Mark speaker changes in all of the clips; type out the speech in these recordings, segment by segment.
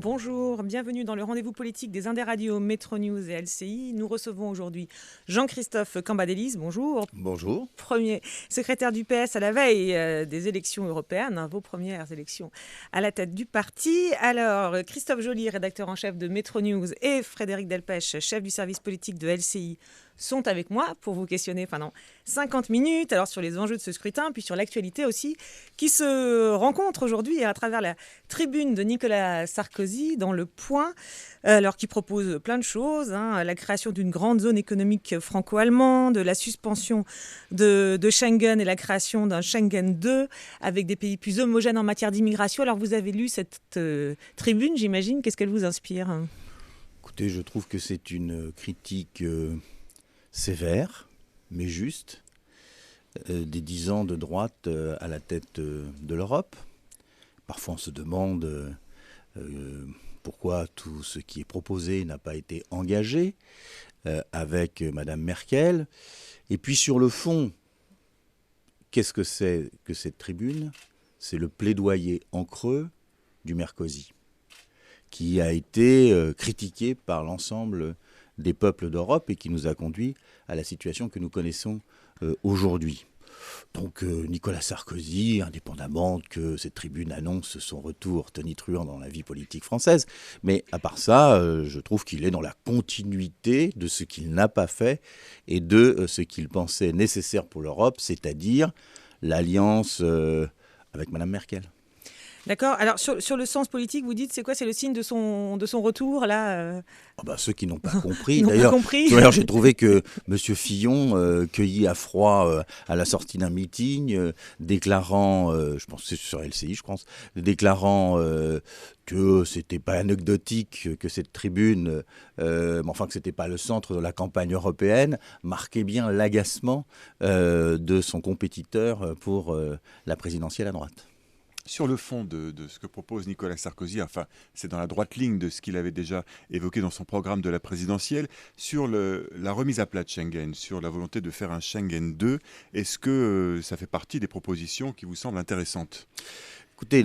Speaker 1: Bonjour, bienvenue dans le rendez-vous politique des Indes Radio, Métro News et LCI. Nous recevons aujourd'hui Jean-Christophe Cambadélis, bonjour.
Speaker 2: Bonjour.
Speaker 1: Premier secrétaire du PS à la veille des élections européennes, vos premières élections à la tête du parti. Alors, Christophe Joly, rédacteur en chef de Métro News, et Frédéric Delpech, chef du service politique de LCI, sont avec moi pour vous questionner pendant 50 minutes, alors sur les enjeux de ce scrutin, puis sur l'actualité aussi, qui se rencontre aujourd'hui à travers la tribune de Nicolas Sarkozy dans Le Point, alors qui propose plein de choses, la création d'une grande zone économique franco-allemande, la suspension de Schengen et la création d'un Schengen 2 avec des pays plus homogènes en matière d'immigration. Alors vous avez lu cette tribune, j'imagine, qu'est-ce qu'elle vous inspire ?
Speaker 2: Écoutez, je trouve que c'est une critique sévère, mais juste, des 10 ans de droite à la tête de l'Europe. Parfois on se demande pourquoi tout ce qui est proposé n'a pas été engagé avec Madame Merkel. Et puis sur le fond, qu'est-ce que c'est que cette tribune ? C'est le plaidoyer en creux du Merkozy, qui a été critiqué par l'ensemble des peuples d'Europe et qui nous a conduit à la situation que nous connaissons aujourd'hui. Donc Nicolas Sarkozy, indépendamment que cette tribune annonce son retour tonitruant dans la vie politique française, mais à part ça, je trouve qu'il est dans la continuité de ce qu'il n'a pas fait et de ce qu'il pensait nécessaire pour l'Europe, c'est-à-dire l'alliance avec Madame Merkel.
Speaker 1: D'accord. Alors, sur le sens politique, vous dites, c'est quoi ? C'est le signe de son retour, là
Speaker 2: Ceux qui n'ont pas compris.
Speaker 1: D'ailleurs,
Speaker 2: j'ai trouvé que M. Fillon, cueilli à froid à la sortie d'un meeting, déclarant, je pense que c'est sur LCI, déclarant que c'était pas anecdotique que cette tribune, mais enfin que c'était pas le centre de la campagne européenne, marquait bien l'agacement de son compétiteur pour la présidentielle à droite.
Speaker 3: Sur le fond de ce que propose Nicolas Sarkozy, enfin, c'est dans la droite ligne de ce qu'il avait déjà évoqué dans son programme de la présidentielle, sur la remise à plat de Schengen, sur la volonté de faire un Schengen 2. Est-ce que ça fait partie des propositions qui vous semblent intéressantes ?
Speaker 2: Écoutez,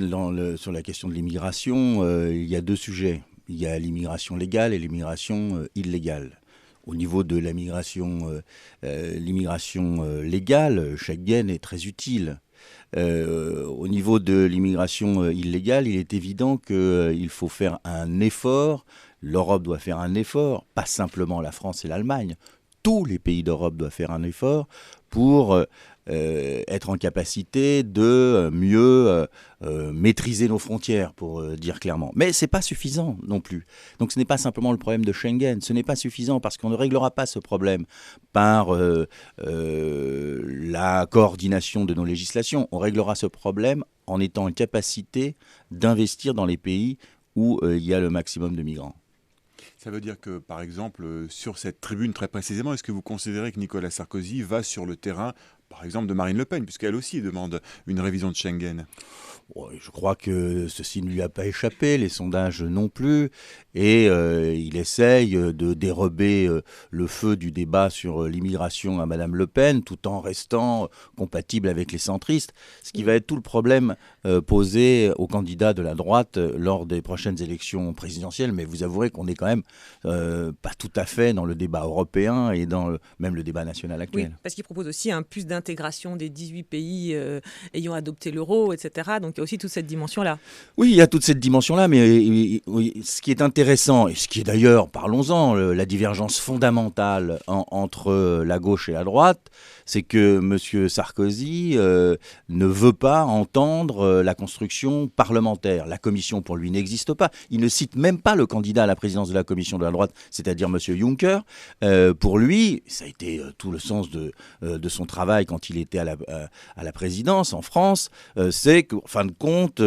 Speaker 2: sur la question de l'immigration, il y a deux sujets. Il y a l'immigration légale et l'immigration illégale. Au niveau de l'immigration légale, Schengen est très utile. Au niveau de l'immigration illégale, il est évident qu'il faut faire un effort. L'Europe doit faire un effort, pas simplement la France et l'Allemagne. Tous les pays d'Europe doivent faire un effort pour être en capacité de mieux maîtriser nos frontières, pour dire clairement. Mais ce n'est pas suffisant non plus. Donc ce n'est pas simplement le problème de Schengen. Ce n'est pas suffisant parce qu'on ne réglera pas ce problème par la coordination de nos législations. On réglera ce problème en étant en capacité d'investir dans les pays où il y a le maximum de migrants.
Speaker 3: Ça veut dire que, par exemple, sur cette tribune très précisément, est-ce que vous considérez que Nicolas Sarkozy va sur le terrain, par exemple, de Marine Le Pen, puisqu'elle aussi demande une révision de Schengen ?
Speaker 2: Je crois que ceci ne lui a pas échappé, les sondages non plus, et il essaye de dérober le feu du débat sur l'immigration à Madame Le Pen, tout en restant compatible avec les centristes, ce qui va être tout le problème posé aux candidats de la droite lors des prochaines élections présidentielles, mais vous avouerez qu'on n'est quand même pas tout à fait dans le débat européen et dans même le débat national actuel.
Speaker 1: Oui, parce qu'il propose aussi un plus d'intégration des 18 pays ayant adopté l'euro, etc., donc il y a aussi toute cette dimension-là.
Speaker 2: Oui, il y a toute cette dimension-là, mais ce qui est intéressant, et ce qui est d'ailleurs, parlons-en, la divergence fondamentale entre la gauche et la droite, c'est que M. Sarkozy ne veut pas entendre la construction parlementaire. La commission, pour lui, n'existe pas. Il ne cite même pas le candidat à la présidence de la commission de la droite, c'est-à-dire M. Juncker. Pour lui, ça a été tout le sens de son travail quand il était à la présidence en France, c'est qu'en fin de compte,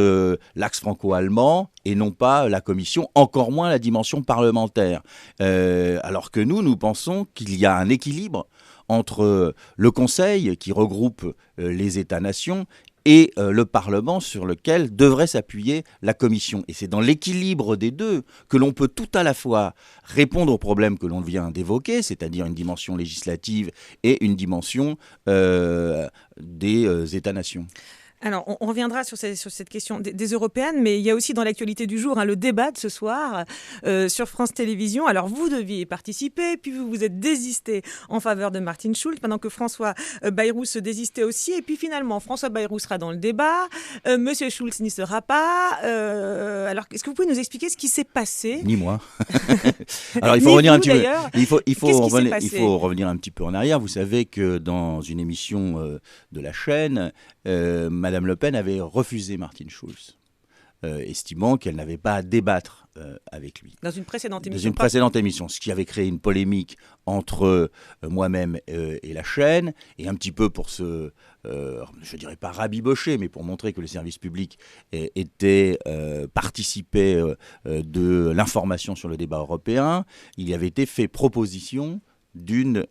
Speaker 2: l'axe franco-allemand et non pas la commission, encore moins la dimension parlementaire. Alors que nous pensons qu'il y a un équilibre entre le Conseil, qui regroupe les États-nations, et le Parlement sur lequel devrait s'appuyer la Commission. Et c'est dans l'équilibre des deux que l'on peut tout à la fois répondre aux problèmes que l'on vient d'évoquer, c'est-à-dire une dimension législative et une dimension des États-nations.
Speaker 1: Alors, on reviendra sur cette question des européennes, mais il y a aussi dans l'actualité du jour le débat de ce soir sur France Télévisions. Alors, vous deviez participer, puis vous vous êtes désisté en faveur de Martin Schulz, pendant que François Bayrou se désistait aussi. Et puis finalement, François Bayrou sera dans le débat, Monsieur Schulz n'y sera pas. Alors, est-ce que vous pouvez nous expliquer ce qui s'est passé ?
Speaker 2: Ni moi. Alors, il faut revenir un petit peu. Il faut revenir un petit peu en arrière. Vous savez que dans une émission de la chaîne, Madame Le Pen avait refusé Martin Schulz, estimant qu'elle n'avait pas à débattre avec lui.
Speaker 1: Dans une précédente
Speaker 2: émission. Ce qui avait créé une polémique entre moi-même et la chaîne, et un petit peu pour se, je dirais pas rabibocher, mais pour montrer que le service public participait de l'information sur le débat européen, il y avait été fait proposition d'une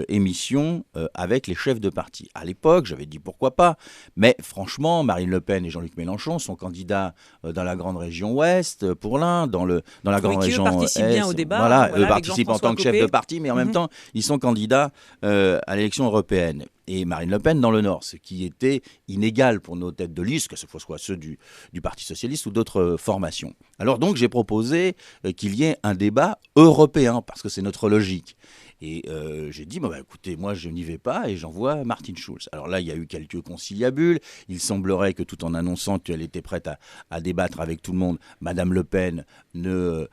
Speaker 2: émission avec les chefs de parti. À l'époque, j'avais dit pourquoi pas, mais franchement, Marine Le Pen et Jean-Luc Mélenchon sont candidats dans la grande région Ouest, pour l'un, dans la grande région Est. Qui participent
Speaker 1: bien au débat.
Speaker 2: Voilà, eux participent en tant que chefs de parti, mais en même temps, ils sont candidats à l'élection européenne. Et Marine Le Pen dans le Nord, ce qui était inégal pour nos têtes de liste, que ce soit ceux du Parti Socialiste ou d'autres formations. Alors donc, j'ai proposé qu'il y ait un débat européen, parce que c'est notre logique. Et j'ai dit, écoutez, moi je n'y vais pas et j'envoie Martin Schulz. Alors là, il y a eu quelques conciliabules. Il semblerait que tout en annonçant qu'elle était prête à débattre avec tout le monde, Madame Le Pen ne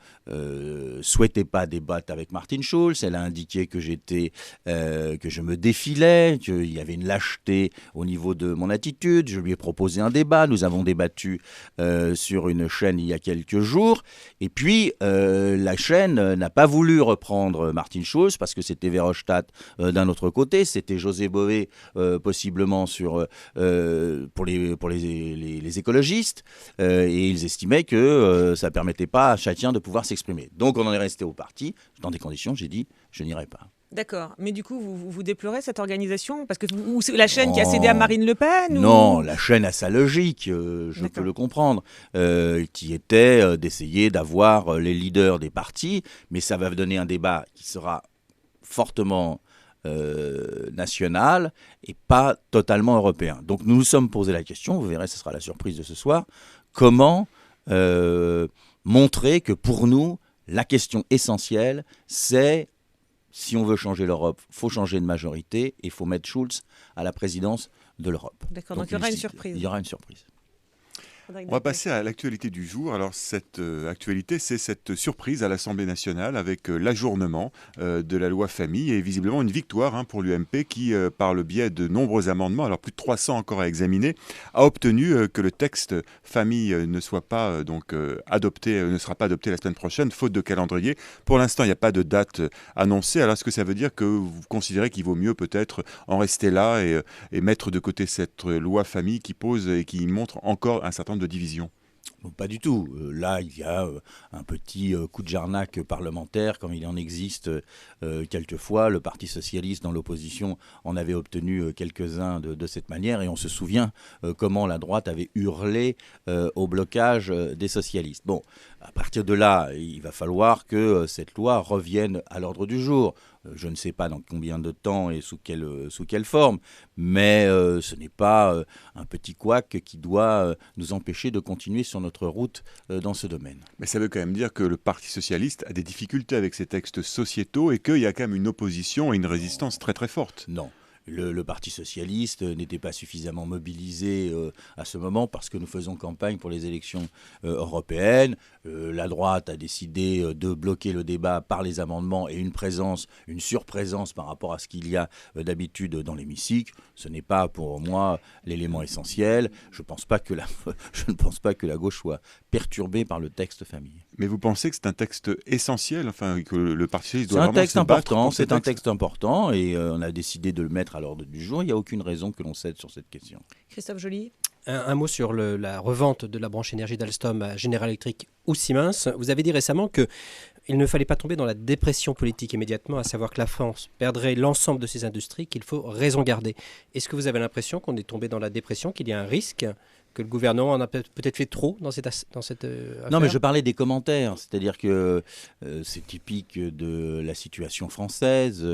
Speaker 2: souhaitait pas débattre avec Martin Schulz. Elle a indiqué que je me défilais, qu'il y avait une lâcheté au niveau de mon attitude. Je lui ai proposé un débat. Nous avons débattu sur une chaîne il y a quelques jours. Et puis, la chaîne n'a pas voulu reprendre Martin Schulz parce que c'était Verhofstadt d'un autre côté, c'était José Bové possiblement pour les écologistes, et ils estimaient que ça ne permettait pas à chacun de pouvoir s'exprimer. Donc on en est resté au parti. Dans des conditions, j'ai dit, je n'irai pas.
Speaker 1: D'accord, mais du coup, vous déplorez cette organisation ? Parce que c'est la chaîne qui a cédé à Marine Le Pen ?
Speaker 2: Non, la chaîne a sa logique, je peux le comprendre, qui était d'essayer d'avoir les leaders des partis, mais ça va donner un débat qui sera fortement national et pas totalement européen. Donc nous nous sommes posé la question, vous verrez, ce sera la surprise de ce soir, comment montrer que pour nous, la question essentielle, c'est si on veut changer l'Europe, il faut changer de majorité et il faut mettre Schulz à la présidence de l'Europe.
Speaker 1: D'accord, donc il y aura une surprise.
Speaker 2: Il y aura une surprise.
Speaker 3: On va passer à l'actualité du jour. Alors cette actualité, c'est cette surprise à l'Assemblée nationale avec l'ajournement de la loi famille et visiblement une victoire pour l'UMP qui, par le biais de nombreux amendements, alors plus de 300 encore à examiner, a obtenu que le texte famille ne soit pas adopté, ne sera pas adopté la semaine prochaine, faute de calendrier. Pour l'instant, il n'y a pas de date annoncée. Alors est-ce que ça veut dire que vous considérez qu'il vaut mieux peut-être en rester là et mettre de côté cette loi famille qui pose et qui montre encore un certain de division?
Speaker 2: Pas du tout. Là, il y a un petit coup de jarnac parlementaire, comme il en existe quelquefois. Le Parti socialiste, dans l'opposition, en avait obtenu quelques-uns de cette manière. Et on se souvient comment la droite avait hurlé au blocage des socialistes. Bon, à partir de là, il va falloir que cette loi revienne à l'ordre du jour. Je ne sais pas dans combien de temps et sous quelle forme, mais ce n'est pas un petit couac qui doit nous empêcher de continuer sur notre route dans ce domaine.
Speaker 3: Mais ça veut quand même dire que le Parti socialiste a des difficultés avec ces textes sociétaux et qu'il y a quand même une opposition et une résistance très très forte.
Speaker 2: Non. Le Parti socialiste n'était pas suffisamment mobilisé à ce moment parce que nous faisons campagne pour les élections européennes. La droite a décidé de bloquer le débat par les amendements et une surprésence par rapport à ce qu'il y a d'habitude dans l'hémicycle. Ce n'est pas pour moi l'élément essentiel. Je ne pense pas que la gauche soit perturbée par le texte famille.
Speaker 3: Mais vous pensez que c'est un texte essentiel, que le Parti socialiste doit vraiment se battre pour ce texte ?
Speaker 2: C'est un texte important et on a décidé de le mettre à l'ordre du jour. Il n'y a aucune raison que l'on cède sur cette question.
Speaker 1: Christophe Joly.
Speaker 4: Un mot sur la revente de la branche énergie d'Alstom à General Electric ou Siemens. Vous avez dit récemment qu'il ne fallait pas tomber dans la dépression politique immédiatement, à savoir que la France perdrait l'ensemble de ses industries, qu'il faut raison garder. Est-ce que vous avez l'impression qu'on est tombé dans la dépression, qu'il y a un risque, que le gouvernement en a peut-être fait trop dans cette affaire ?
Speaker 2: Non, mais je parlais des commentaires. C'est-à-dire que c'est typique de la situation française.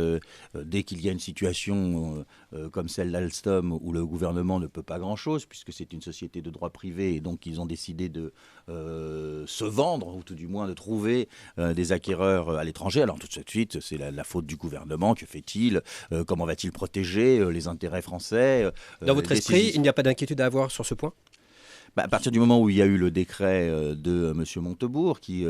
Speaker 2: Dès qu'il y a une situation comme celle d'Alstom, où le gouvernement ne peut pas grand-chose, puisque c'est une société de droit privé, et donc ils ont décidé de se vendre, ou tout du moins de trouver des acquéreurs à l'étranger. Alors tout de suite, c'est la faute du gouvernement. Que fait-il? Comment va-t-il protéger les intérêts français?
Speaker 4: Dans votre esprit, il n'y a pas d'inquiétude à avoir sur ce point?
Speaker 2: À partir du moment où il y a eu le décret de M. Montebourg qui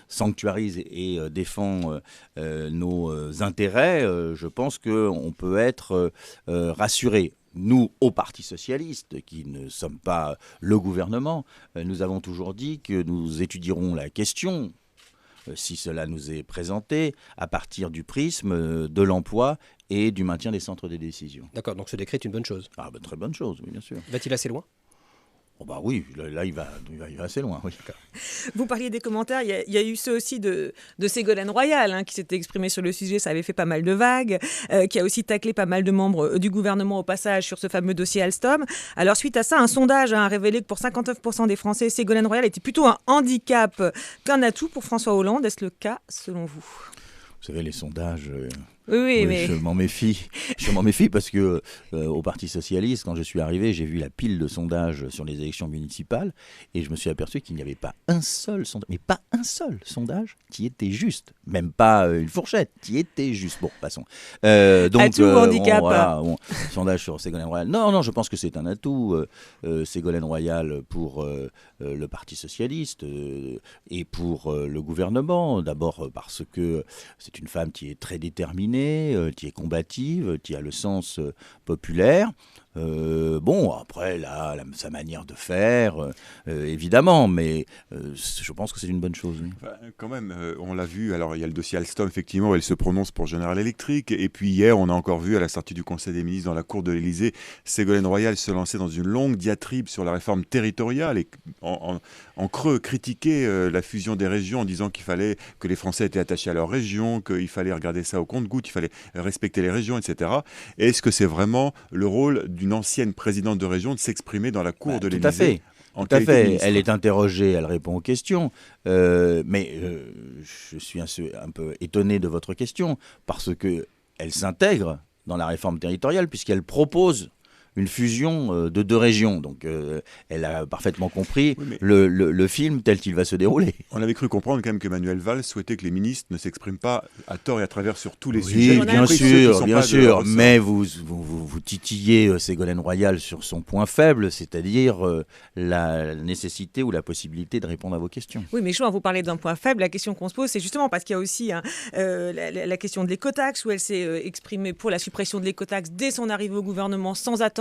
Speaker 2: sanctuarise et défend nos intérêts, je pense qu'on peut être rassuré. Nous, au Parti socialiste, qui ne sommes pas le gouvernement, nous avons toujours dit que nous étudierons la question, si cela nous est présenté, à partir du prisme de l'emploi et du maintien des centres de décision.
Speaker 4: D'accord, donc ce décret est une bonne chose.
Speaker 2: Ah, très bonne chose, oui, bien sûr.
Speaker 4: Va-t-il assez loin?
Speaker 2: Oh bah oui, là il va assez loin. Oui.
Speaker 1: Vous parliez des commentaires, il y a eu ceux aussi de Ségolène Royal, qui s'était exprimé sur le sujet, ça avait fait pas mal de vagues, qui a aussi taclé pas mal de membres du gouvernement au passage sur ce fameux dossier Alstom. Alors suite à ça, un sondage a révélé que pour 59% des Français, Ségolène Royal était plutôt un handicap qu'un atout pour François Hollande. Est-ce le cas selon vous?
Speaker 2: Vous savez, les sondages...
Speaker 1: Oui, mais...
Speaker 2: Je m'en méfie. Je m'en méfie parce que au Parti socialiste, quand je suis arrivé, j'ai vu la pile de sondages sur les élections municipales et je me suis aperçu qu'il n'y avait pas un seul sondage, mais pas un seul sondage qui était juste. Même pas une fourchette, qui était juste. Bon, passons. Donc,
Speaker 1: atout ou handicap?
Speaker 2: Sondage sur Ségolène Royal. Non, je pense que c'est un atout, Ségolène Royal, pour le Parti socialiste et pour le gouvernement. D'abord parce que c'est une femme qui est très déterminée, qui est combative, qui a le sens populaire. Après, sa manière de faire, évidemment, mais je pense que c'est une bonne chose. Oui.
Speaker 3: Enfin, quand même, on l'a vu, alors il y a le dossier Alstom, effectivement, elle se prononce pour General Electric, et puis hier, on a encore vu, à la sortie du Conseil des ministres dans la cour de l'Élysée, Ségolène Royal se lancer dans une longue diatribe sur la réforme territoriale, et en creux critiquer la fusion des régions en disant qu'il fallait que les Français étaient attachés à leur région, qu'il fallait regarder ça au compte-gouttes, il fallait respecter les régions, etc. Et est-ce que c'est vraiment le rôle d'une ancienne présidente de région de s'exprimer dans la cour de l'Élysée?
Speaker 2: Tout à fait. Elle est interrogée, elle répond aux questions. Mais je suis un peu étonné de votre question parce qu'elle s'intègre dans la réforme territoriale puisqu'elle propose une fusion de deux régions. Donc elle a parfaitement compris le film tel qu'il va se dérouler.
Speaker 3: On avait cru comprendre quand même que Manuel Valls souhaitait que les ministres ne s'expriment pas à tort et à travers sur tous les sujets.
Speaker 2: Bien sûr, mais vous titillez Ségolène Royal sur son point faible, c'est-à-dire la nécessité ou la possibilité de répondre à vos questions.
Speaker 1: Oui, mais vous parlez d'un point faible. La question qu'on se pose, c'est justement parce qu'il y a aussi la question de l'écotaxe, où elle s'est exprimée pour la suppression de l'écotaxe dès son arrivée au gouvernement, sans attendre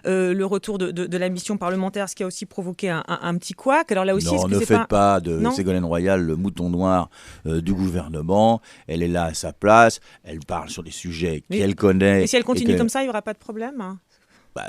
Speaker 1: le retour de la mission parlementaire, ce qui a aussi provoqué un petit couac. Alors là aussi,
Speaker 2: non, ne faites pas de Ségolène Royal le mouton noir du gouvernement. Elle est là à sa place, elle parle sur des sujets qu'elle connaît.
Speaker 1: Et si elle continue comme ça, il n'y aura pas de problème?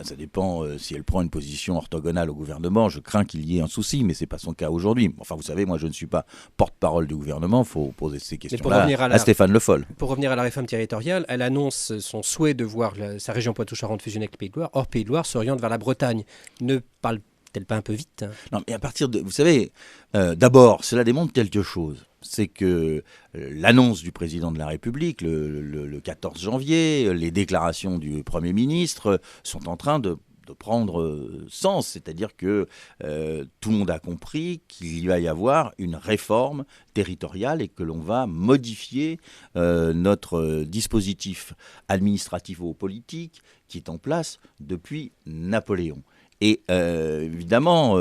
Speaker 2: Ça dépend si elle prend une position orthogonale au gouvernement. Je crains qu'il y ait un souci, mais ce n'est pas son cas aujourd'hui. Enfin, vous savez, moi, je ne suis pas porte-parole du gouvernement. Il faut poser ces questions-là à Stéphane Le Foll.
Speaker 4: Pour revenir à la réforme territoriale, elle annonce son souhait de voir sa région Poitou-Charentes fusionner avec le Pays de Loire. Or, Pays de Loire s'oriente vers la Bretagne. Ne parle-t-elle pas un peu vite?
Speaker 2: Non, mais à partir de... Vous savez, d'abord, cela démontre quelque chose. C'est que l'annonce du président de la République, le 14 janvier, les déclarations du Premier ministre sont en train de prendre sens. C'est-à-dire que tout le monde a compris qu'il va y avoir une réforme territoriale et que l'on va modifier notre dispositif administratif ou politique qui est en place depuis Napoléon. Et évidemment,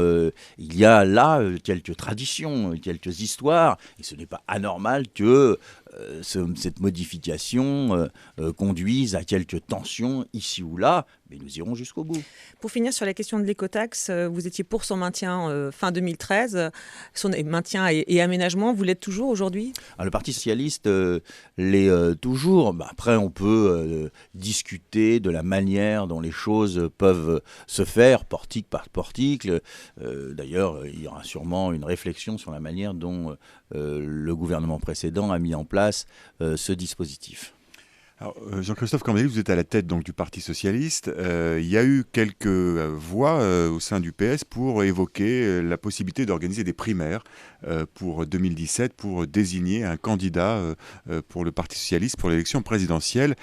Speaker 2: il y a là quelques traditions, quelques histoires, et ce n'est pas anormal que cette modification conduise à quelques tensions ici ou là, mais nous irons jusqu'au bout.
Speaker 1: Pour finir sur la question de l'écotaxe, vous étiez pour son maintien fin 2013, son maintien et aménagement, vous l'êtes toujours aujourd'hui?
Speaker 2: Le Parti socialiste l'est toujours. Après, on peut discuter de la manière dont les choses peuvent se faire, portique par portique. D'ailleurs, il y aura sûrement une réflexion sur la manière dont le gouvernement précédent a mis en place ce dispositif.
Speaker 3: Alors, Jean-Christophe Cambadélis, vous êtes à la tête donc, du Parti socialiste. Il y a eu quelques voix au sein du PS pour évoquer la possibilité d'organiser des primaires pour 2017 pour désigner un candidat pour le Parti socialiste pour l'élection présidentielle.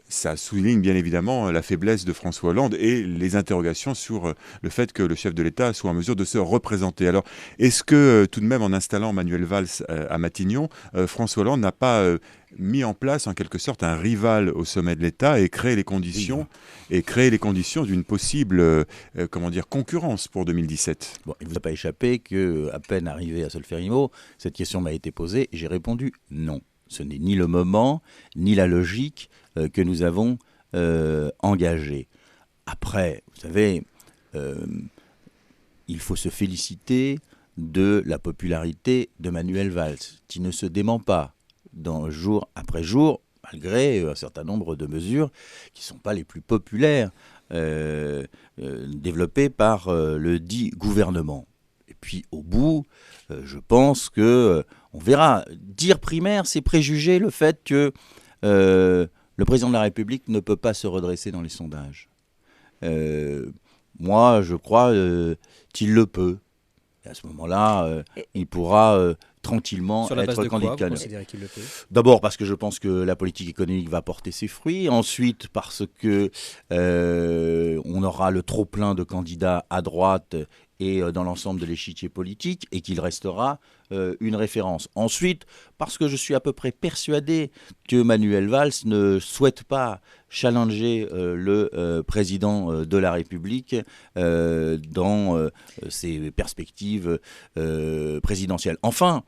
Speaker 3: ça souligne bien évidemment la faiblesse de François Hollande et les interrogations sur le fait que le chef de l'État soit en mesure de se représenter. Alors, est-ce que tout de même, en installant Manuel Valls à Matignon, François Hollande n'a pas mis en place en quelque sorte un rival au sommet de l'État et créé les conditions d'une possible concurrence pour 2017?
Speaker 2: Bon, il ne vous a pas échappé qu'à peine arrivé à Solferino, cette question m'a été posée et j'ai répondu non. Ce n'est ni le moment, ni la logique que nous avons engagée. Après, vous savez, il faut se féliciter de la popularité de Manuel Valls, qui ne se dément pas jour après jour, malgré un certain nombre de mesures qui ne sont pas les plus populaires développées par le dit gouvernement. Et puis au bout, je pense que on verra. Dire primaire, c'est préjuger le fait que le président de la République ne peut pas se redresser dans les sondages. Moi, je crois qu'il le peut. Et à ce moment-là, il pourra tranquillement être candidat. D'abord parce que je pense que la politique économique va porter ses fruits. Ensuite parce que on aura le trop-plein de candidats à droite et dans l'ensemble de l'échiquier politique, et qu'il restera une référence. Ensuite, parce que je suis à peu près persuadé que Manuel Valls ne souhaite pas challenger le président de la République dans ses perspectives présidentielles. Enfin,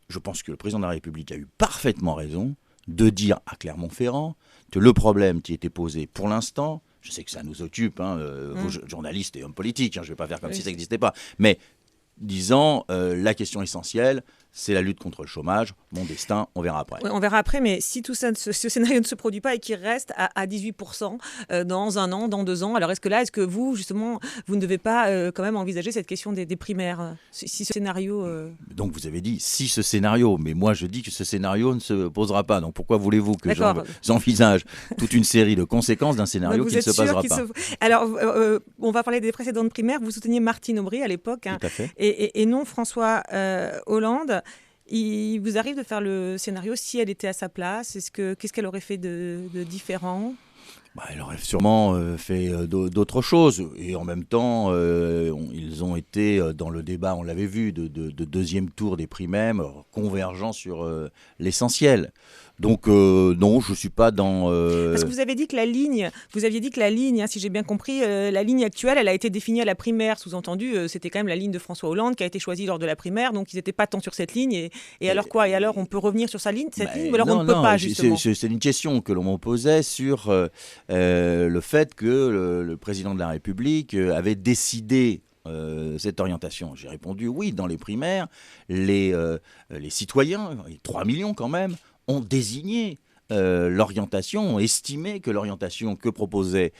Speaker 2: je pense que le président de la République a eu parfaitement raison de dire à Clermont-Ferrand que le problème qui était posé pour l'instant, je sais que ça nous occupe, vous journalistes et hommes politiques, je ne vais pas faire comme si ça n'existait pas, mais disant la question essentielle, c'est la lutte contre le chômage. Mon destin, on verra après.
Speaker 1: Oui, on verra après, mais si tout ça, ce scénario ne se produit pas et qu'il reste à 18% dans 1 an, dans 2 ans, alors est-ce que vous, justement, vous ne devez pas quand même envisager cette question des primaires, si ce scénario...
Speaker 2: Donc vous avez dit si ce scénario, mais moi je dis que ce scénario ne se posera pas. Donc pourquoi voulez-vous que j'envisage toute une série de conséquences d'un scénario qui ne se passera pas
Speaker 1: Alors, on va parler des précédentes primaires. Vous souteniez Martine Aubry à l'époque,
Speaker 2: Tout à fait.
Speaker 1: et non François Hollande. Il vous arrive de faire le scénario si elle était à sa place? Qu'est-ce qu'elle aurait fait de différent?
Speaker 2: Elle aurait sûrement fait d'autres choses. Et en même temps, ils ont été dans le débat, on l'avait vu, de deuxième tour des primaires, convergents sur l'essentiel. Donc non, je ne suis pas dans...
Speaker 1: Parce que vous aviez dit que la ligne, si j'ai bien compris, la ligne actuelle, elle a été définie à la primaire. Sous-entendu, c'était quand même la ligne de François Hollande qui a été choisie lors de la primaire, donc ils n'étaient pas tant sur cette ligne. Et alors quoi? Et alors on peut revenir sur cette ligne, ou alors on ne peut pas, justement?
Speaker 2: C'est une question que l'on me posait sur le fait que le président de la République avait décidé cette orientation. J'ai répondu oui, dans les primaires, les citoyens, 3 millions quand même, ont désigné l'orientation, ont estimé que l'orientation que proposait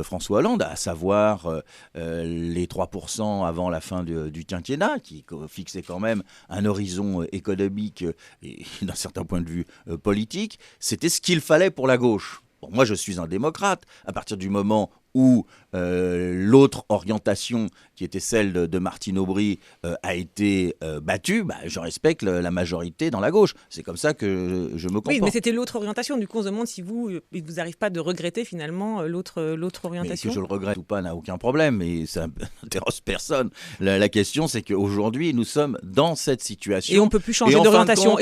Speaker 2: François Hollande, à savoir les 3% avant la fin du quinquennat, qui fixait quand même un horizon économique et d'un certain point de vue politique, c'était ce qu'il fallait pour la gauche. Bon, moi, je suis un démocrate. À partir du moment où l'autre orientation, qui était celle de Martine Aubry, a été battue, je respecte la majorité dans la gauche. C'est comme ça que je me comporte.
Speaker 1: Oui, mais c'était l'autre orientation. Du coup, on se demande si il ne vous arrive pas de regretter finalement l'autre orientation.
Speaker 2: Mais que je le regrette ou pas n'a aucun problème, et ça n'intéresse personne. La question, c'est qu'aujourd'hui, nous sommes dans cette situation.
Speaker 1: Et on ne peut plus changer d'orientation.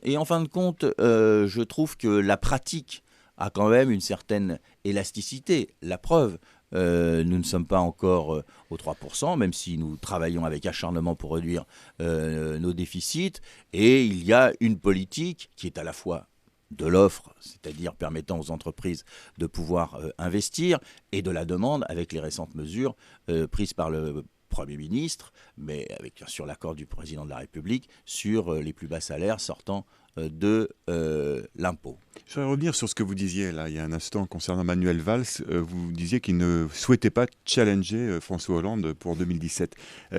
Speaker 1: Et
Speaker 2: en fin de compte, je trouve que la pratique a quand même une certaine élasticité. La preuve, nous ne sommes pas encore aux 3%, même si nous travaillons avec acharnement pour réduire nos déficits. Et il y a une politique qui est à la fois de l'offre, c'est-à-dire permettant aux entreprises de pouvoir investir, et de la demande, avec les récentes mesures prises par le Premier ministre, mais avec bien sûr l'accord du président de la République, sur les plus bas salaires sortant de l'impôt.
Speaker 3: Je voudrais revenir sur ce que vous disiez là, il y a un instant concernant Manuel Valls. Vous disiez qu'il ne souhaitait pas challenger François Hollande pour 2017.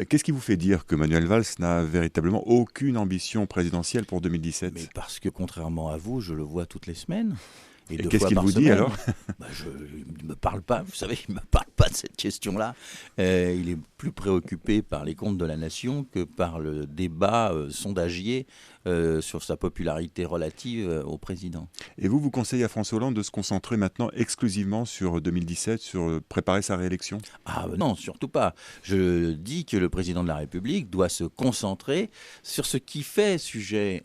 Speaker 3: Qu'est-ce qui vous fait dire que Manuel Valls n'a véritablement aucune ambition présidentielle pour 2017 ?
Speaker 2: Mais parce que contrairement à vous, je le vois toutes les semaines. et
Speaker 3: Et
Speaker 2: 2
Speaker 3: qu'est-ce
Speaker 2: fois
Speaker 3: qu'il
Speaker 2: par
Speaker 3: vous dit
Speaker 2: semaine.
Speaker 3: alors?
Speaker 2: Il ne me parle pas, vous savez, il ne me parle pas de cette question-là. Il est plus préoccupé par les comptes de la nation que par le débat sondagier sur sa popularité relative au président.
Speaker 3: Et vous conseillez à François Hollande de se concentrer maintenant exclusivement sur 2017, sur préparer sa réélection?
Speaker 2: Ah non, surtout pas. Je dis que le président de la République doit se concentrer sur ce qui fait sujet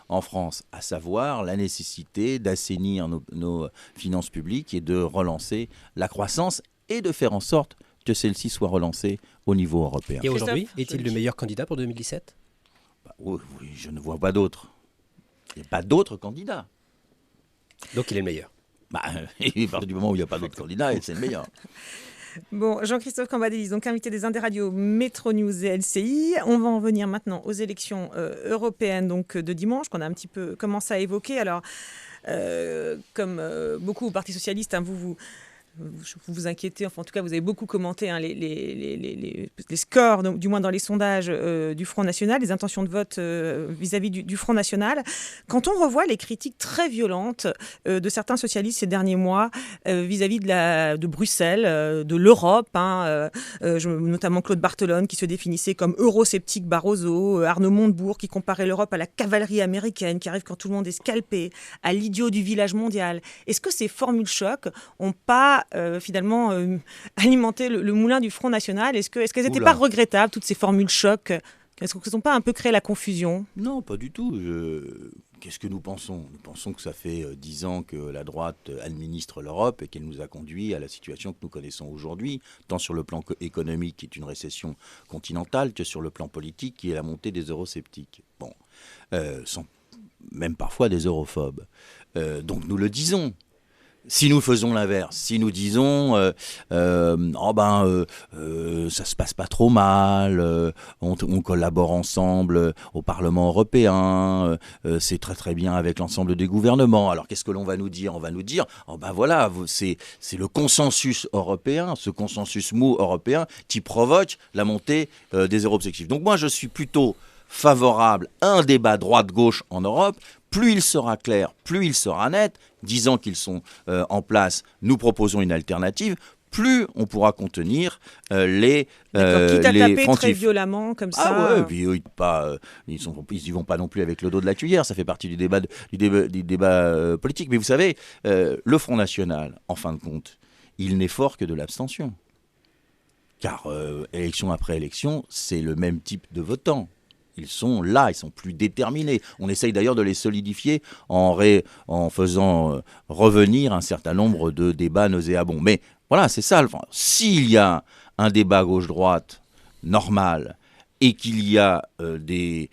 Speaker 2: en France, à savoir la nécessité d'assainir nos finances publiques et de relancer la croissance et de faire en sorte que celle-ci soit relancée au niveau européen.
Speaker 4: Et aujourd'hui,
Speaker 1: Christophe,
Speaker 4: est-il le meilleur candidat pour 2017?
Speaker 2: Oui, je ne vois pas d'autre. Il n'y a pas d'autres candidats.
Speaker 4: Donc il est le meilleur.
Speaker 2: À partir du moment où il n'y a pas d'autres candidats, c'est le meilleur.
Speaker 1: Bon, Jean-Christophe Cambadélis, donc invité des Indes Radio Métro News et LCI. On va en venir maintenant aux élections européennes donc, de dimanche, qu'on a un petit peu commencé à évoquer. Alors, comme beaucoup au Parti Socialiste, hein, vous vous inquiétez, enfin en tout cas vous avez beaucoup commenté hein, les scores, donc, du moins dans les sondages du Front National, les intentions de vote vis-à-vis du Front National. Quand on revoit les critiques très violentes de certains socialistes ces derniers mois vis-à-vis de Bruxelles, de l'Europe, hein, notamment Claude Barthelone qui se définissait comme eurosceptique Barroso, Arnaud Montebourg qui comparait l'Europe à la cavalerie américaine qui arrive quand tout le monde est scalpé, à l'idiot du village mondial. Est-ce que ces formules choc n'ont pas finalement alimenter le moulin du Front National? Est-ce qu'elles n'étaient pas regrettables, toutes ces formules choc? Est-ce qu'elles n'ont pas un peu créé la confusion?
Speaker 2: Non, pas du tout. Qu'est-ce que nous pensons? Nous pensons que ça fait 10 ans que la droite administre l'Europe et qu'elle nous a conduit à la situation que nous connaissons aujourd'hui, tant sur le plan économique, qui est une récession continentale, que sur le plan politique, qui est la montée des eurosceptiques. Bon, sont même parfois des europhobes. Donc nous le disons. Si nous faisons l'inverse, si nous disons ça se passe pas trop mal, on collabore ensemble au Parlement européen, c'est très très bien avec l'ensemble des gouvernements. Alors qu'est-ce que l'on va nous dire? On va nous dire voilà, c'est le consensus européen, ce consensus mou européen qui provoque la montée des eurosceptiques. Donc moi je suis plutôt favorable à un débat droite-gauche en Europe. Plus il sera clair, plus il sera net. 10 ans qu'ils sont en place, nous proposons une alternative. Plus on pourra contenir les
Speaker 1: taper
Speaker 2: frontifs.
Speaker 1: très violemment comme ça.
Speaker 2: Ah ouais, puis ils y vont pas non plus avec le dos de la cuillère. Ça fait partie du débat politique. Mais vous savez, le Front National, en fin de compte, il n'est fort que de l'abstention. Car élection après élection, c'est le même type de votants. Ils sont là, ils sont plus déterminés. On essaye d'ailleurs de les solidifier en faisant revenir un certain nombre de débats nauséabonds. Mais voilà, c'est ça. S'il y a un débat gauche-droite normal et qu'il y a des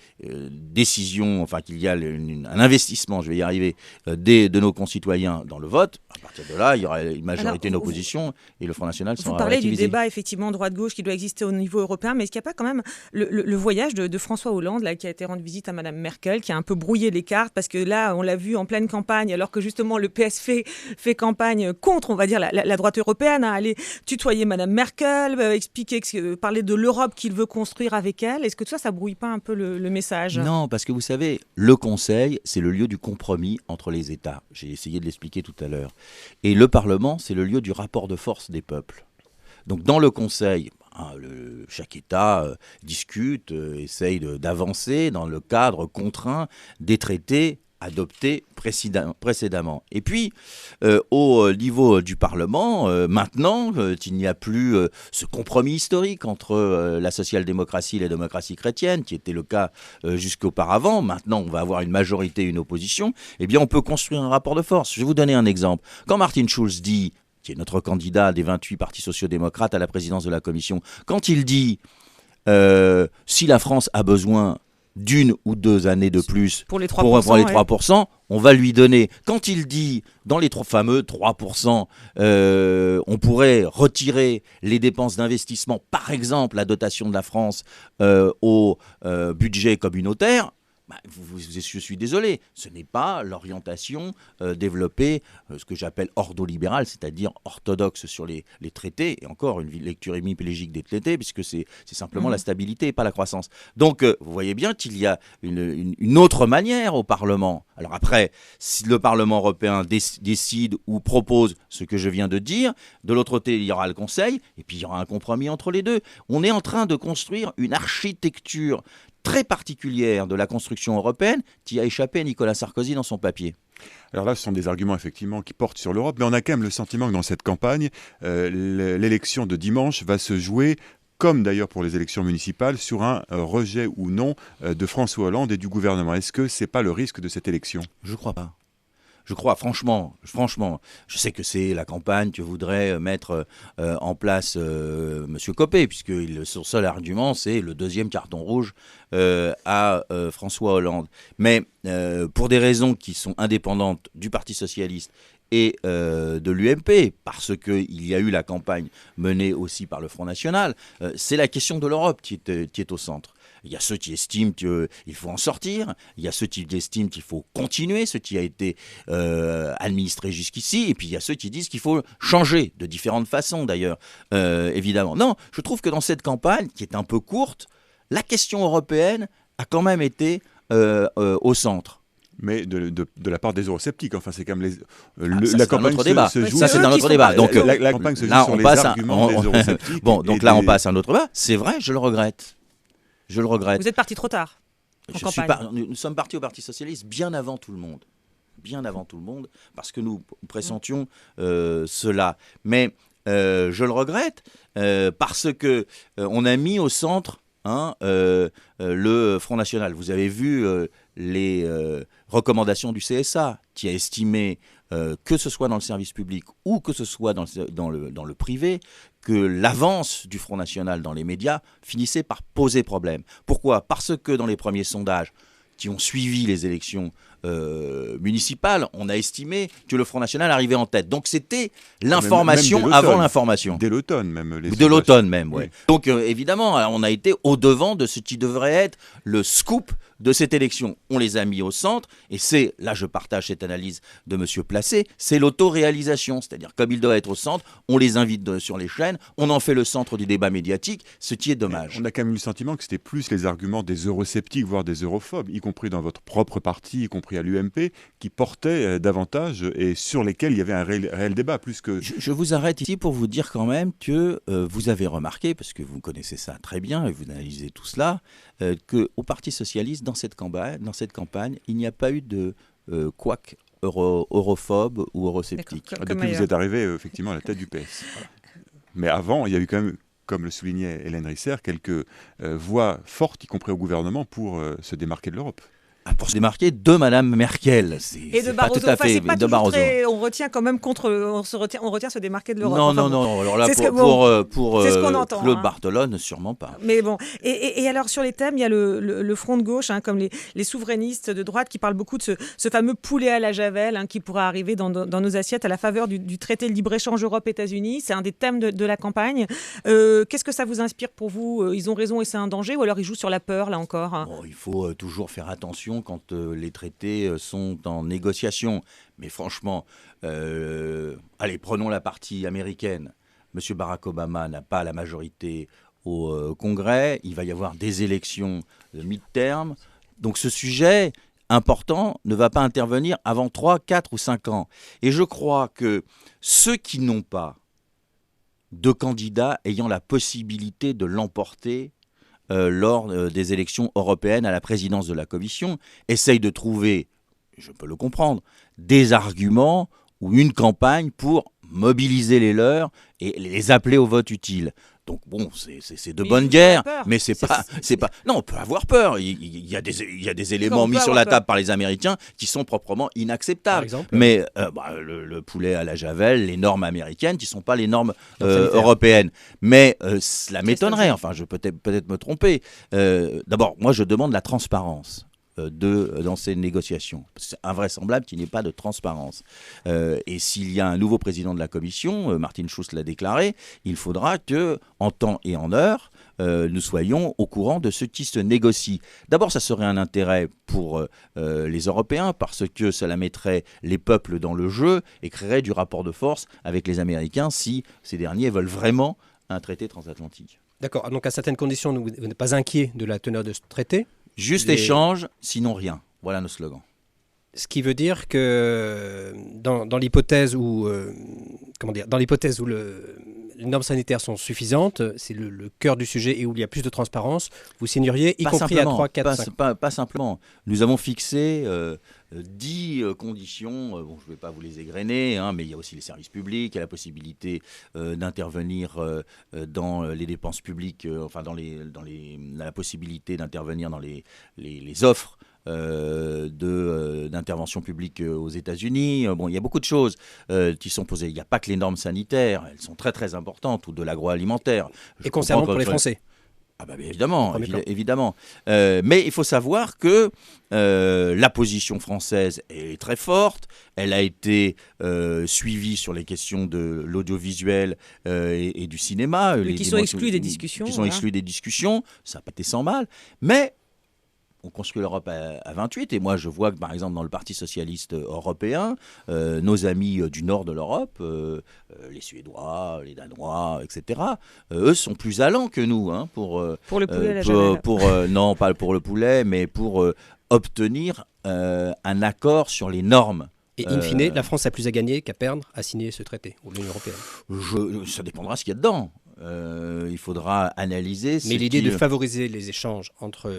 Speaker 2: décisions, enfin qu'il y a un investissement, je vais y arriver, de nos concitoyens dans le vote, à partir de là, il y aura une majorité d'opposition et le Front National sera relativisé.
Speaker 1: Vous parlez du débat effectivement droite-gauche qui doit exister au niveau européen, mais est-ce qu'il n'y a pas quand même le voyage de François Hollande là, qui a été rendre visite à Madame Merkel, qui a un peu brouillé les cartes, parce que là, on l'a vu en pleine campagne, alors que justement le PS fait campagne contre, on va dire, la droite européenne, à aller tutoyer Madame Merkel, parler de l'Europe qu'il veut construire avec elle. Est-ce que tout ça, ça brouille pas un peu le message?
Speaker 2: Non, parce que vous savez, le Conseil, c'est le lieu du compromis entre les États. J'ai essayé de l'expliquer tout à l'heure. Et le Parlement, c'est le lieu du rapport de force des peuples. Donc dans le Conseil, chaque État discute, essaye d'avancer dans le cadre contraint des traités adoptés précédemment. Et puis, au niveau du Parlement, maintenant qu'il n'y a plus ce compromis historique entre la social-démocratie et la démocratie chrétienne, qui était le cas jusqu'auparavant, maintenant on va avoir une majorité et une opposition, eh bien on peut construire un rapport de force. Je vais vous donner un exemple. Quand Martin Schulz dit, qui est notre candidat des 28 partis sociaux-démocrates à la présidence de la Commission, quand il dit si la France a besoin d'1 ou 2 années de plus
Speaker 1: pour les 3%,
Speaker 2: pour les 3%, on va lui donner. Quand il dit, dans les fameux 3%, on pourrait retirer les dépenses d'investissement, par exemple la dotation de la France au budget communautaire, Je suis désolé, ce n'est pas l'orientation développée, ce que j'appelle ordolibérale, c'est-à-dire orthodoxe sur les traités, et encore une lecture hémiplégique des traités, puisque c'est simplement la stabilité et pas la croissance. Donc, vous voyez bien qu'il y a une autre manière au Parlement. Alors après, si le Parlement européen décide ou propose ce que je viens de dire, de l'autre côté, il y aura le Conseil, et puis il y aura un compromis entre les deux. On est en train de construire une architecture très particulière de la construction européenne qui a échappé à Nicolas Sarkozy dans son papier.
Speaker 3: Alors là, ce sont des arguments effectivement qui portent sur l'Europe, mais on a quand même le sentiment que dans cette campagne, l'élection de dimanche va se jouer, comme d'ailleurs pour les élections municipales, sur un rejet ou non de François Hollande et du gouvernement. Est-ce que ce n'est pas le risque de cette élection ? Je
Speaker 2: ne crois pas. Je crois, franchement, je sais que c'est la campagne que voudrait mettre en place M. Copé, puisque son seul argument, c'est le deuxième carton rouge à François Hollande. Mais pour des raisons qui sont indépendantes du Parti socialiste et de l'UMP, parce qu'il y a eu la campagne menée aussi par le Front National, c'est la question de l'Europe qui est au centre. Il y a ceux qui estiment qu'il faut en sortir, il y a ceux qui estiment qu'il faut continuer ce qui a été administré jusqu'ici, et puis il y a ceux qui disent qu'il faut changer, de différentes façons d'ailleurs, évidemment. Non, je trouve que dans cette campagne, qui est un peu courte, la question européenne a quand même été au centre.
Speaker 3: Mais de la part des eurosceptiques, enfin c'est quand même
Speaker 2: la campagne se joue. Ça c'est un autre débat. Donc
Speaker 3: la campagne se joue sur les arguments des eurosceptiques.
Speaker 2: Bon, donc là on passe à un autre débat. C'est vrai, je le regrette. Je le regrette.
Speaker 1: Vous êtes parti trop tard en campagne.
Speaker 2: Nous sommes partis au Parti socialiste bien avant tout le monde. Bien avant tout le monde, parce que nous pressentions cela. Mais je le regrette parce que on a mis au centre le Front National. Vous avez vu les recommandations du CSA qui a estimé que ce soit dans le service public ou que ce soit dans le privé, que l'avance du Front National dans les médias finissait par poser problème. Pourquoi ? Parce que dans les premiers sondages qui ont suivi les élections municipales, on a estimé que le Front National arrivait en tête. Donc c'était l'information même avant l'information.
Speaker 3: Dès l'automne même.
Speaker 2: Dès l'automne même, oui. Donc évidemment, on a été au-devant de ce qui devrait être le scoop de cette élection. On les a mis au centre, et c'est, là je partage cette analyse de M. Placé, c'est l'autoréalisation. C'est-à-dire, comme il doit être au centre, on les invite sur les chaînes, on en fait le centre du débat médiatique, ce qui est dommage.
Speaker 3: On a quand même eu le sentiment que c'était plus les arguments des eurosceptiques, voire des europhobes, y compris dans votre propre parti, y compris à l'UMP, qui portaient davantage et sur lesquels il y avait un réel débat. Plus que...
Speaker 2: Je vous arrête ici pour vous dire quand même que vous avez remarqué, parce que vous connaissez ça très bien et vous analysez tout cela, qu'au Parti socialiste, dans cette campagne, il n'y a pas eu de couac europhobe ou eurosceptique.
Speaker 3: Depuis que vous êtes arrivé effectivement à la tête du PS. Voilà. Mais avant, il y a eu quand même, comme le soulignait Hélène Risser, quelques voix fortes, y compris au gouvernement, pour se démarquer de l'Europe.
Speaker 2: Pour se démarquer de Madame Merkel.
Speaker 1: Et de Barroso.
Speaker 2: Pas tout à fait,
Speaker 1: enfin,
Speaker 2: de Barroso.
Speaker 1: On retient quand même on retient se démarquer de l'Europe.
Speaker 2: Non. Alors là, pour Claude Barthelone, sûrement pas.
Speaker 1: Mais bon. Et alors, sur les thèmes, il y a le front de gauche, comme les souverainistes de droite, qui parlent beaucoup de ce fameux poulet à la Javel, qui pourra arriver dans nos assiettes à la faveur du traité de libre-échange Europe-États-Unis. C'est un des thèmes de la campagne. Qu'est-ce que ça vous inspire pour vous ? Ils ont raison et c'est un danger, ou alors ils jouent sur la peur, là encore ?
Speaker 2: Il faut toujours faire attention quand les traités sont en négociation. Mais franchement, allez, prenons la partie américaine. M. Barack Obama n'a pas la majorité au Congrès. Il va y avoir des élections de mi-terme. Donc ce sujet important ne va pas intervenir avant 3, 4 ou 5 ans. Et je crois que ceux qui n'ont pas de candidats ayant la possibilité de l'emporter lors des élections européennes à la présidence de la Commission, essayent de trouver, je peux le comprendre, des arguments ou une campagne pour mobiliser les leurs et les appeler au vote utile. Donc bon, c'est de bonne guerre, mais c'est pas. Non, on peut avoir peur. Il y a des éléments mis sur la table par les Américains qui sont proprement inacceptables. Mais le poulet à la Javel, les normes américaines, qui sont pas les normes européennes. Mais cela m'étonnerait. Enfin, je peux peut-être me tromper. D'abord, moi, je demande la transparence. dans ces négociations. C'est invraisemblable qu'il n'y ait pas de transparence. Et s'il y a un nouveau président de la Commission, Martin Schulz l'a déclaré, il faudra que, en temps et en heure, nous soyons au courant de ce qui se négocie. D'abord, ça serait un intérêt pour les Européens parce que cela mettrait les peuples dans le jeu et créerait du rapport de force avec les Américains si ces derniers veulent vraiment un traité transatlantique.
Speaker 4: D'accord, donc à certaines conditions, vous n'êtes pas inquiet de la teneur de ce traité.
Speaker 2: Juste échange, sinon rien. Voilà nos slogans.
Speaker 4: Ce qui veut dire que dans l'hypothèse où, les normes sanitaires sont suffisantes, c'est le cœur du sujet et où il y a plus de transparence, vous signeriez, y compris à 3, 4, 5.
Speaker 2: Pas simplement. Nous avons fixé 10 conditions. Bon, je ne vais pas vous les égrener, mais il y a aussi les services publics, il y a la possibilité d'intervenir dans les dépenses publiques, la possibilité d'intervenir dans les offres d'intervention publique aux États-Unis. Bon, il y a beaucoup de choses qui sont posées. Il n'y a pas que les normes sanitaires, elles sont très très importantes, ou de l'agroalimentaire.
Speaker 4: Et concernant pour les Français.
Speaker 2: Ah bah évidemment. Mais il faut savoir que la position française est très forte. Elle a été suivie sur les questions de l'audiovisuel et du cinéma.
Speaker 1: Qui sont exclus des discussions.
Speaker 2: Exclus des discussions. Ça n'a pas été sans mal. Mais on construit l'Europe à 28, et moi je vois que par exemple dans le Parti socialiste européen, nos amis du nord de l'Europe, les Suédois, les Danois, etc., eux sont plus allants que nous pour
Speaker 1: le poulet,
Speaker 2: non pas pour le poulet, mais pour obtenir un accord sur les normes.
Speaker 4: Et in fine, la France a plus à gagner qu'à perdre à signer ce traité, ou l'Union européenne.
Speaker 2: Ça dépendra ce qu'il y a dedans. Il faudra analyser.
Speaker 4: Mais l'idée de favoriser les échanges entre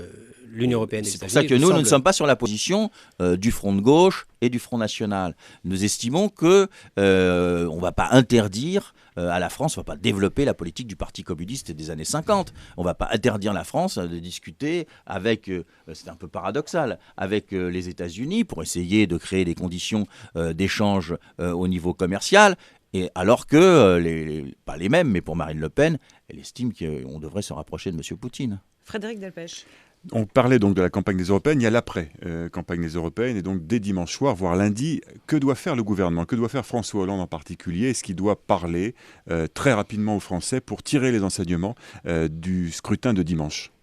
Speaker 4: l'Union européenne et les États-Unis.
Speaker 2: C'est pour ça que nous ne sommes pas sur la position du Front de gauche et du Front national. Nous estimons que on ne va pas interdire à la France, on ne va pas développer la politique du Parti communiste des années 50. On ne va pas interdire la France de discuter avec, c'est un peu paradoxal, avec les États-Unis pour essayer de créer des conditions d'échange au niveau commercial. Et alors que, pas les mêmes, mais pour Marine Le Pen, elle estime qu'on devrait se rapprocher de M. Poutine.
Speaker 1: Frédéric Delpech.
Speaker 3: On parlait donc de la campagne des Européennes, il y a l'après-campagne des Européennes, et donc dès dimanche soir, voire lundi, que doit faire le gouvernement, que doit faire François Hollande en particulier? Est-ce qu'il doit parler très rapidement aux Français pour tirer les enseignements du scrutin de dimanche?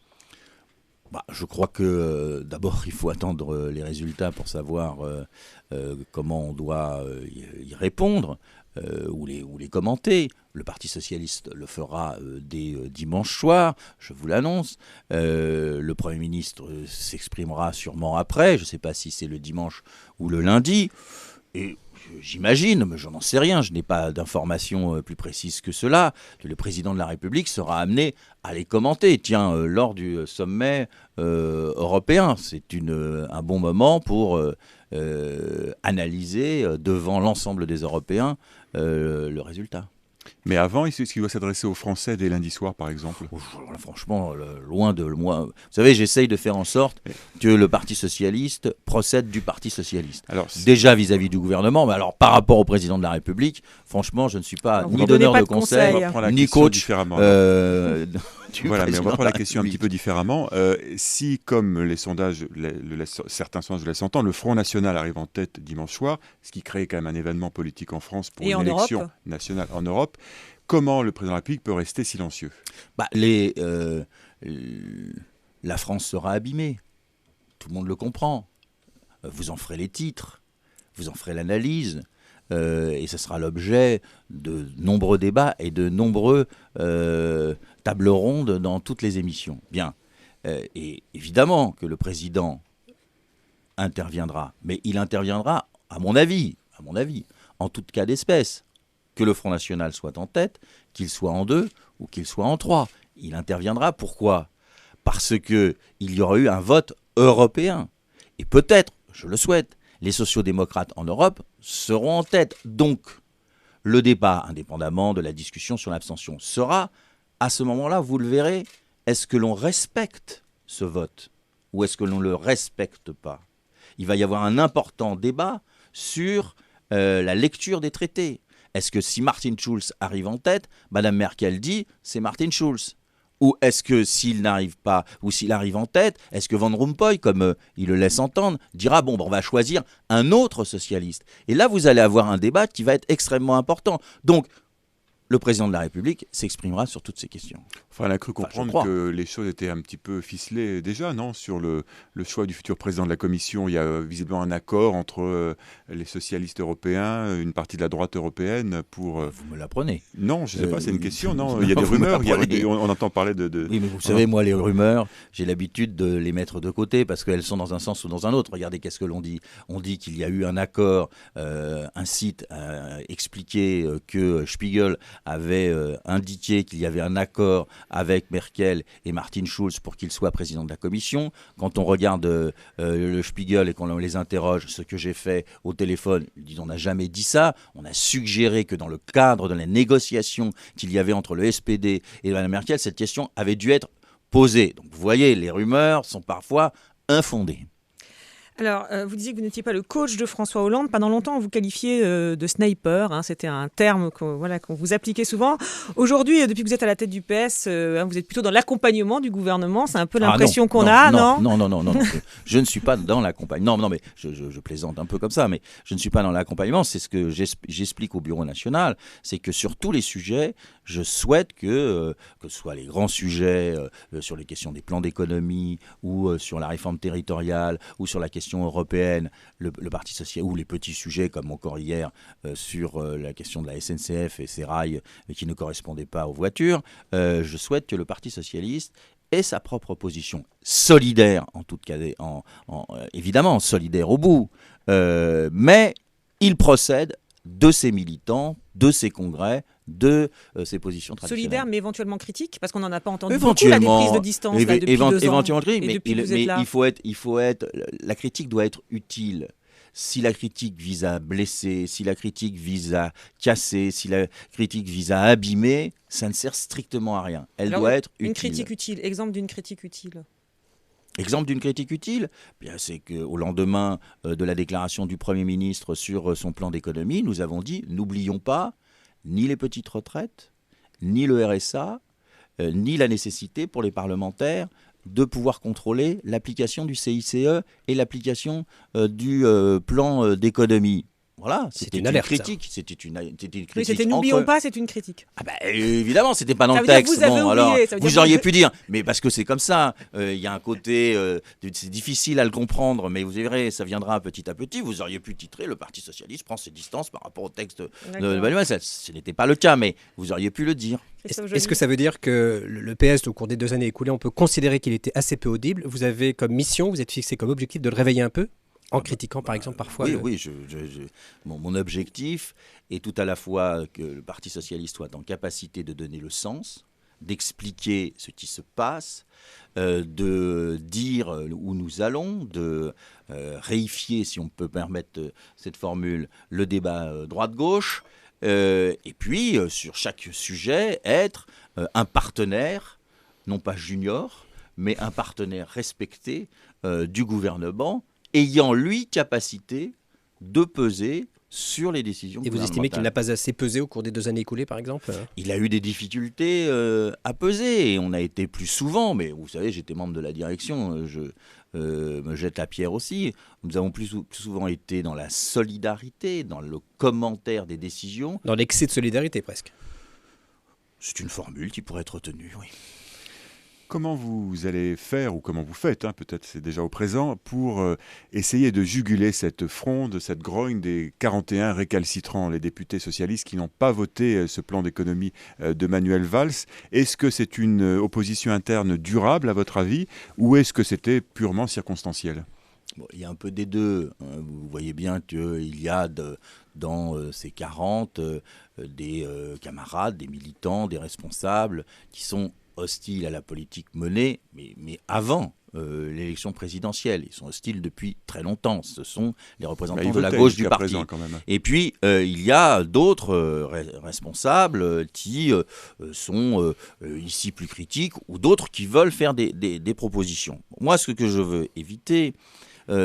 Speaker 2: Je crois que d'abord il faut attendre les résultats pour savoir comment on doit y répondre. Ou les commenter. Le Parti socialiste le fera dès dimanche soir, je vous l'annonce. Le Premier ministre s'exprimera sûrement après, je ne sais pas si c'est le dimanche ou le lundi. Et j'imagine, mais je n'en sais rien, je n'ai pas d'informations plus précises que cela, que le président de la République sera amené à les commenter. Tiens, lors du sommet européen, c'est un bon moment pour analyser devant l'ensemble des Européens le résultat.
Speaker 3: Mais avant, est-ce qu'il doit s'adresser aux Français dès lundi soir, par exemple?
Speaker 2: Franchement, loin de moi. Vous savez, j'essaye de faire en sorte que le Parti socialiste procède du Parti socialiste. Alors, déjà vis-à-vis du gouvernement, mais alors par rapport au président de la République, franchement, je ne suis pas ni donneur de conseils, ni coach.
Speaker 3: Voilà, mais on va prendre la question un petit peu différemment. Si, comme les sondages, certains sondages le laissent entendre, le Front National arrive en tête dimanche soir, ce qui crée quand même un événement politique en France pour une élection nationale en Europe, comment le président de la République peut rester silencieux?
Speaker 2: La France sera abîmée. Tout le monde le comprend. Vous en ferez les titres, vous en ferez l'analyse. Et ce sera l'objet de nombreux débats et de nombreux tables rondes dans toutes les émissions. Bien. Et évidemment que le président interviendra, mais il interviendra, à mon avis, en tout cas d'espèce. Que le Front National soit en tête, qu'il soit en 2 ou qu'il soit en 3. Il interviendra. Pourquoi? Parce qu'il y aura eu un vote européen. Et peut-être, je le souhaite, les sociodémocrates en Europe seront en tête. Donc, le débat, indépendamment de la discussion sur l'abstention, sera, à ce moment-là, vous le verrez, est-ce que l'on respecte ce vote ou est-ce que l'on ne le respecte pas? Il va y avoir un important débat sur la lecture des traités. Est-ce que si Martin Schulz arrive en tête, Mme Merkel dit c'est Martin Schulz? Ou est-ce que s'il n'arrive pas, ou s'il arrive en tête, est-ce que Van Rompuy, comme il le laisse entendre, dira bon, on va choisir un autre socialiste? Et là, vous allez avoir un débat qui va être extrêmement important. Donc, le président de la République s'exprimera sur toutes ces questions.
Speaker 3: Enfin, on a cru comprendre que les choses étaient un petit peu ficelées déjà, non? Sur le choix du futur président de la Commission, il y a visiblement un accord entre les socialistes européens, une partie de la droite européenne pour...
Speaker 2: Vous me l'apprenez?
Speaker 3: Non, je ne sais pas, c'est une question, non? Il y a des rumeurs, on entend parler de...
Speaker 2: Oui, mais vous savez, moi, les rumeurs, j'ai l'habitude de les mettre de côté parce qu'elles sont dans un sens ou dans un autre. Regardez, qu'est-ce que l'on dit? On dit qu'il y a eu un accord, un site a expliqué que Spiegel avait indiqué qu'il y avait un accord avec Merkel et Martin Schulz pour qu'il soit président de la Commission. Quand on regarde le Spiegel et qu'on les interroge, ce que j'ai fait au téléphone, ils disent on n'a jamais dit ça. On a suggéré que dans le cadre de la négociation qu'il y avait entre le SPD et Mme Merkel, cette question avait dû être posée. Donc vous voyez, les rumeurs sont parfois infondées.
Speaker 1: Alors, vous disiez que vous n'étiez pas le coach de François Hollande. Pendant longtemps, on vous qualifiait de sniper. Hein, c'était un terme qu'on vous appliquait souvent. Aujourd'hui, depuis que vous êtes à la tête du PS, vous êtes plutôt dans l'accompagnement du gouvernement. C'est un peu l'impression qu'on a, non?
Speaker 2: Non. Je ne suis pas dans l'accompagnement. Non, mais je plaisante un peu comme ça, mais je ne suis pas dans l'accompagnement. C'est ce que j'explique au Bureau national. C'est que sur tous les sujets, je souhaite que ce soit les grands sujets sur les questions des plans d'économie ou sur la réforme territoriale ou sur la question européenne, le Parti social, ou les petits sujets comme encore hier sur la question de la SNCF et ses rails qui ne correspondaient pas aux voitures, je souhaite que le Parti socialiste ait sa propre position, solidaire en tout cas, évidemment solidaire au bout, mais il procède de ses militants, de ses congrès, de ses positions traditionnelles.
Speaker 1: Solidaire, mais éventuellement critique, parce qu'on n'en a pas entendu beaucoup, là, des prises de distance là, depuis 2 ans.
Speaker 2: Éventuellement critique, mais il faut être, la critique doit être utile. Si la critique vise à blesser, si la critique vise à casser, si la critique vise à abîmer, ça ne sert strictement à rien. Elle doit être utile.
Speaker 1: Une critique utile, exemple d'une critique utile.
Speaker 2: Exemple d'une critique utile, c'est qu'au lendemain de la déclaration du Premier ministre sur son plan d'économie, nous avons dit, n'oublions pas ni les petites retraites, ni le RSA, ni la nécessité pour les parlementaires de pouvoir contrôler l'application du CICE et l'application du plan d'économie. Voilà, c'était une critique. C'était une critique.
Speaker 1: Oui, c'était n'oublions pas, c'est une critique.
Speaker 2: Ah évidemment, c'était pas dans le texte. Vous auriez pu dire, mais parce que c'est comme ça. Il y a un côté, c'est difficile à le comprendre, mais vous verrez, ça viendra petit à petit. Vous auriez pu titrer le Parti socialiste prend ses distances par rapport au texte de Manuel. Ce n'était pas le cas, mais vous auriez pu le dire.
Speaker 4: Est-ce que ça veut dire que le PS, au cours des 2 années écoulées, on peut considérer qu'il était assez peu audible? Vous avez comme mission, vous êtes fixé comme objectif de le réveiller un peu? En critiquant, par exemple, parfois...
Speaker 2: Oui, mon objectif est tout à la fois que le Parti socialiste soit en capacité de donner le sens, d'expliquer ce qui se passe, de dire où nous allons, de réifier, si on peut permettre cette formule, le débat droite-gauche, et puis, sur chaque sujet, être un partenaire, non pas junior, mais un partenaire respecté du gouvernement, ayant, lui, capacité de peser sur les décisions
Speaker 4: gouvernementales. Et vous estimez qu'il n'a pas assez pesé au cours des 2 années écoulées, par exemple?
Speaker 2: Il a eu des difficultés à peser, et on a été plus souvent, mais vous savez, j'étais membre de la direction, je me jette la pierre aussi. Nous avons plus souvent été dans la solidarité, dans le commentaire des décisions.
Speaker 4: Dans l'excès de solidarité, presque.
Speaker 2: C'est une formule qui pourrait être retenue, oui.
Speaker 3: Comment vous allez faire, ou comment vous faites, peut-être c'est déjà au présent, pour essayer de juguler cette fronde, cette grogne des 41 récalcitrants, les députés socialistes qui n'ont pas voté ce plan d'économie de Manuel Valls? Est-ce que c'est une opposition interne durable, à votre avis, ou est-ce que c'était purement circonstanciel?
Speaker 2: Il y a un peu des deux. Vous voyez bien qu'il y a dans ces 40 des camarades, des militants, des responsables qui sont hostiles à la politique menée, mais avant l'élection présidentielle. Ils sont hostiles depuis très longtemps. Ce sont les représentants de la gauche du parti. Et puis, il y a d'autres responsables qui sont ici plus critiques, ou d'autres qui veulent faire des propositions. Moi, ce que je veux éviter,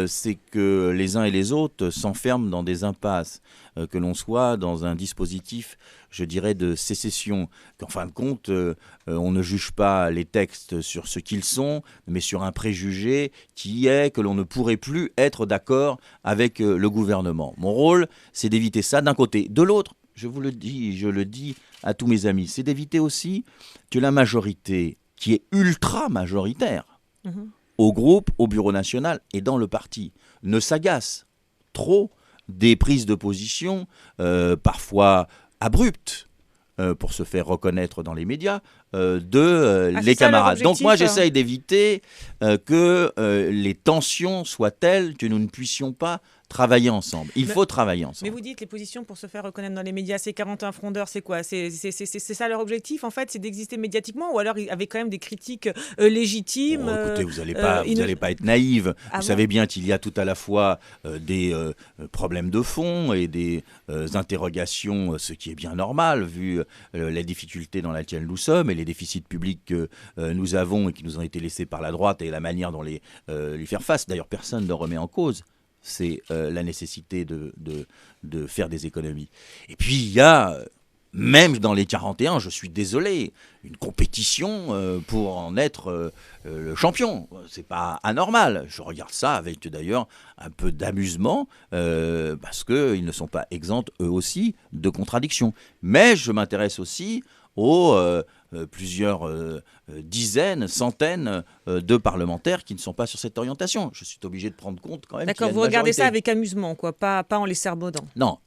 Speaker 2: c'est que les uns et les autres s'enferment dans des impasses, que l'on soit dans un dispositif, je dirais, de sécession, qu'en fin de compte, on ne juge pas les textes sur ce qu'ils sont, mais sur un préjugé qui est que l'on ne pourrait plus être d'accord avec le gouvernement. Mon rôle, c'est d'éviter ça d'un côté. De l'autre, je le dis à tous mes amis, c'est d'éviter aussi que la majorité, qui est ultra majoritaire, au groupe, au bureau national et dans le parti, ne s'agace trop des prises de position, parfois abruptes, pour se faire reconnaître dans les médias, les camarades. Donc moi, j'essaye d'éviter que les tensions soient telles que nous ne puissions pas travailler ensemble. Il faut travailler ensemble.
Speaker 1: Mais vous dites les positions pour se faire reconnaître dans les médias, c'est 41 frondeurs, c'est quoi? C'est ça leur objectif, en fait? C'est d'exister médiatiquement? Ou alors avec quand même des critiques légitimes?
Speaker 2: Écoutez, vous n'allez pas être naïve. Vous savez bien qu'il y a tout à la fois des problèmes de fond et des interrogations, ce qui est bien normal, vu les difficultés dans lesquelles nous sommes et les déficits publics que nous avons et qui nous ont été laissés par la droite et la manière dont lui faire face. D'ailleurs, personne ne remet en cause. C'est la nécessité de faire des économies. Et puis, il y a, même dans les 41, je suis désolé, une compétition pour en être le champion. C'est pas anormal. Je regarde ça avec, d'ailleurs, un peu d'amusement, parce qu'ils ne sont pas exempts, eux aussi, de contradictions. Mais je m'intéresse aussi aux plusieurs dizaines, centaines de parlementaires qui ne sont pas sur cette orientation. Je suis obligé de prendre compte quand même.
Speaker 1: D'accord, vous regardez ça avec amusement, quoi, pas en les serbaudant.
Speaker 2: Non.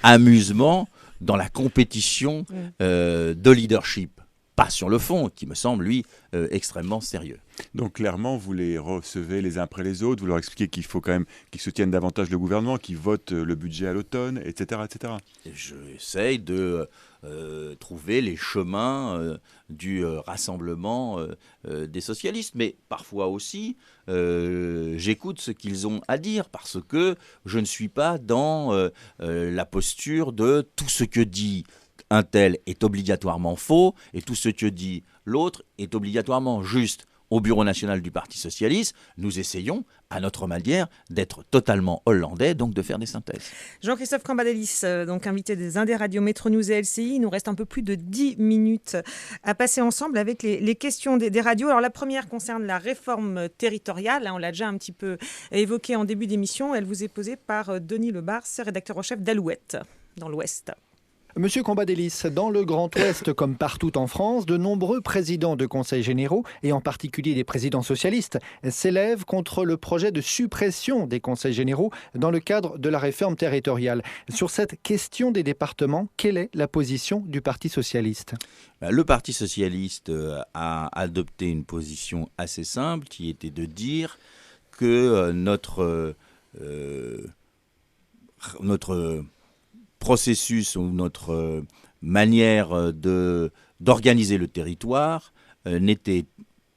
Speaker 2: Amusement dans la compétition de leadership. Pas sur le fond, qui me semble, lui, extrêmement sérieux.
Speaker 3: Donc clairement, vous les recevez les uns après les autres, vous leur expliquez qu'il faut quand même qu'ils soutiennent davantage le gouvernement, qu'ils votent le budget à l'automne, etc. etc.
Speaker 2: J'essaye de trouver les chemins du rassemblement des socialistes, mais parfois aussi, j'écoute ce qu'ils ont à dire, parce que je ne suis pas dans la posture de tout ce que dit un tel est obligatoirement faux et tout ce que dit l'autre est obligatoirement juste. Au Bureau national du Parti socialiste, nous essayons, à notre manière, d'être totalement hollandais, donc de faire des synthèses.
Speaker 1: Jean-Christophe Cambadélis, donc invité des Indes Radio Métro News et LCI. Il nous reste un peu plus de 10 minutes à passer ensemble avec les questions des radios. Alors la première concerne la réforme territoriale. On l'a déjà un petit peu évoqué en début d'émission. Elle vous est posée par Denis Lebars, rédacteur en chef d'Alouette, dans l'Ouest.
Speaker 5: Monsieur Cambadélis, dans le Grand Ouest comme partout en France, de nombreux présidents de conseils généraux, et en particulier des présidents socialistes, s'élèvent contre le projet de suppression des conseils généraux dans le cadre de la réforme territoriale. Sur cette question des départements, quelle est la position du Parti socialiste ?
Speaker 2: Le Parti socialiste a adopté une position assez simple qui était de dire que notre processus ou notre manière d'organiser le territoire n'était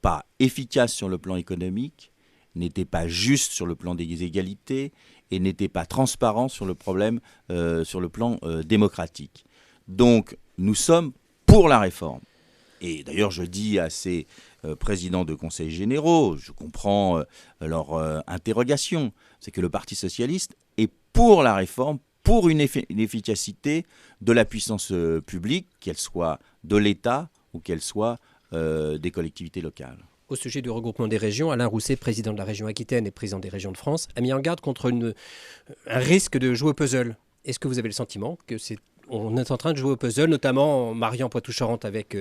Speaker 2: pas efficace sur le plan économique, n'était pas juste sur le plan des égalités et n'était pas transparent sur le plan démocratique. Donc nous sommes pour la réforme. Et d'ailleurs je dis à ces présidents de conseils généraux, je comprends leur interrogation, c'est que le Parti socialiste est pour la réforme, pour une efficacité de la puissance publique, qu'elle soit de l'État ou qu'elle soit des collectivités locales.
Speaker 4: Au sujet du regroupement des régions, Alain Rousset, président de la région Aquitaine et président des régions de France, a mis en garde contre un risque de jouer au puzzle. Est-ce que vous avez le sentiment qu'on est en train de jouer au puzzle, notamment en mariant Poitou-Charentes avec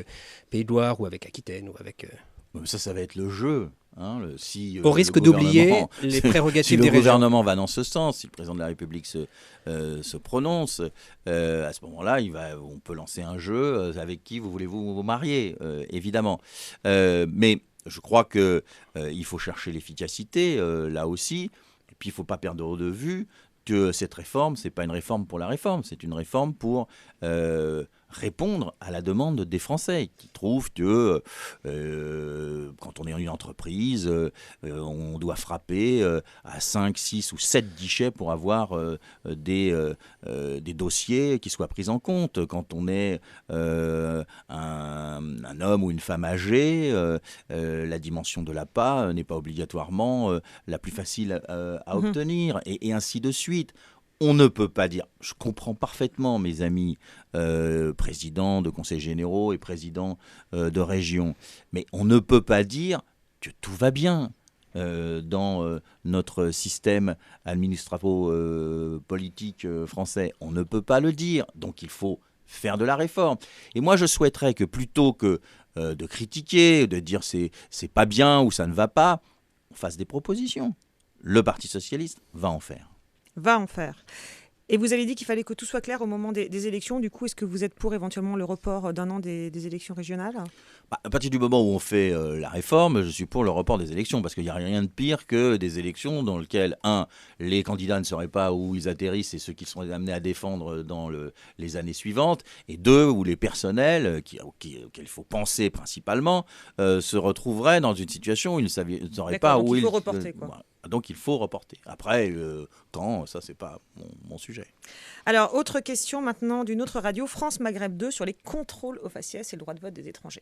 Speaker 4: Pays de Loire ou avec Aquitaine ou avec...
Speaker 2: Ça va être le jeu.
Speaker 4: Au risque d'oublier les prérogatives des régions.
Speaker 2: Si le gouvernement va dans ce sens, si le président de la République se prononce, à ce moment-là, on peut lancer un jeu avec qui voulez-vous vous marier, évidemment. Mais je crois qu'il faut chercher l'efficacité, là aussi. Et puis, il ne faut pas perdre de vue que cette réforme, ce n'est pas une réforme pour la réforme, c'est une réforme pour répondre à la demande des Français qui trouvent que quand on est une entreprise, on doit frapper à 5, 6 ou 7 guichets pour avoir des dossiers qui soient pris en compte. Quand on est un homme ou une femme âgée, la dimension de l'APA n'est pas obligatoirement la plus facile à obtenir, et ainsi de suite. On ne peut pas dire, je comprends parfaitement mes amis présidents de conseils généraux et présidents de régions, mais on ne peut pas dire que tout va bien dans notre système administrativo-politique français. On ne peut pas le dire, donc il faut faire de la réforme. Et moi je souhaiterais que plutôt que de critiquer, de dire c'est pas bien ou ça ne va pas, on fasse des propositions. Le Parti socialiste va en faire.
Speaker 1: Et vous avez dit qu'il fallait que tout soit clair au moment des élections. Du coup, est-ce que vous êtes pour éventuellement le report d'un an des élections régionales ?
Speaker 2: À partir du moment où on fait la réforme, je suis pour le report des élections, parce qu'il n'y a rien de pire que des élections dans lesquelles, les candidats ne sauraient pas où ils atterrissent et ceux qui sont amenés à défendre dans les années suivantes, et deux, où les personnels, auxquels il faut penser principalement, se retrouveraient dans une situation où ils ne sauraient pas où ils...
Speaker 1: il faut reporter, quoi.
Speaker 2: Donc il faut reporter. Après, quand, ça c'est pas mon sujet.
Speaker 1: Alors, autre question maintenant d'une autre radio, France Maghreb 2, sur les contrôles au faciès et le droit de vote des étrangers.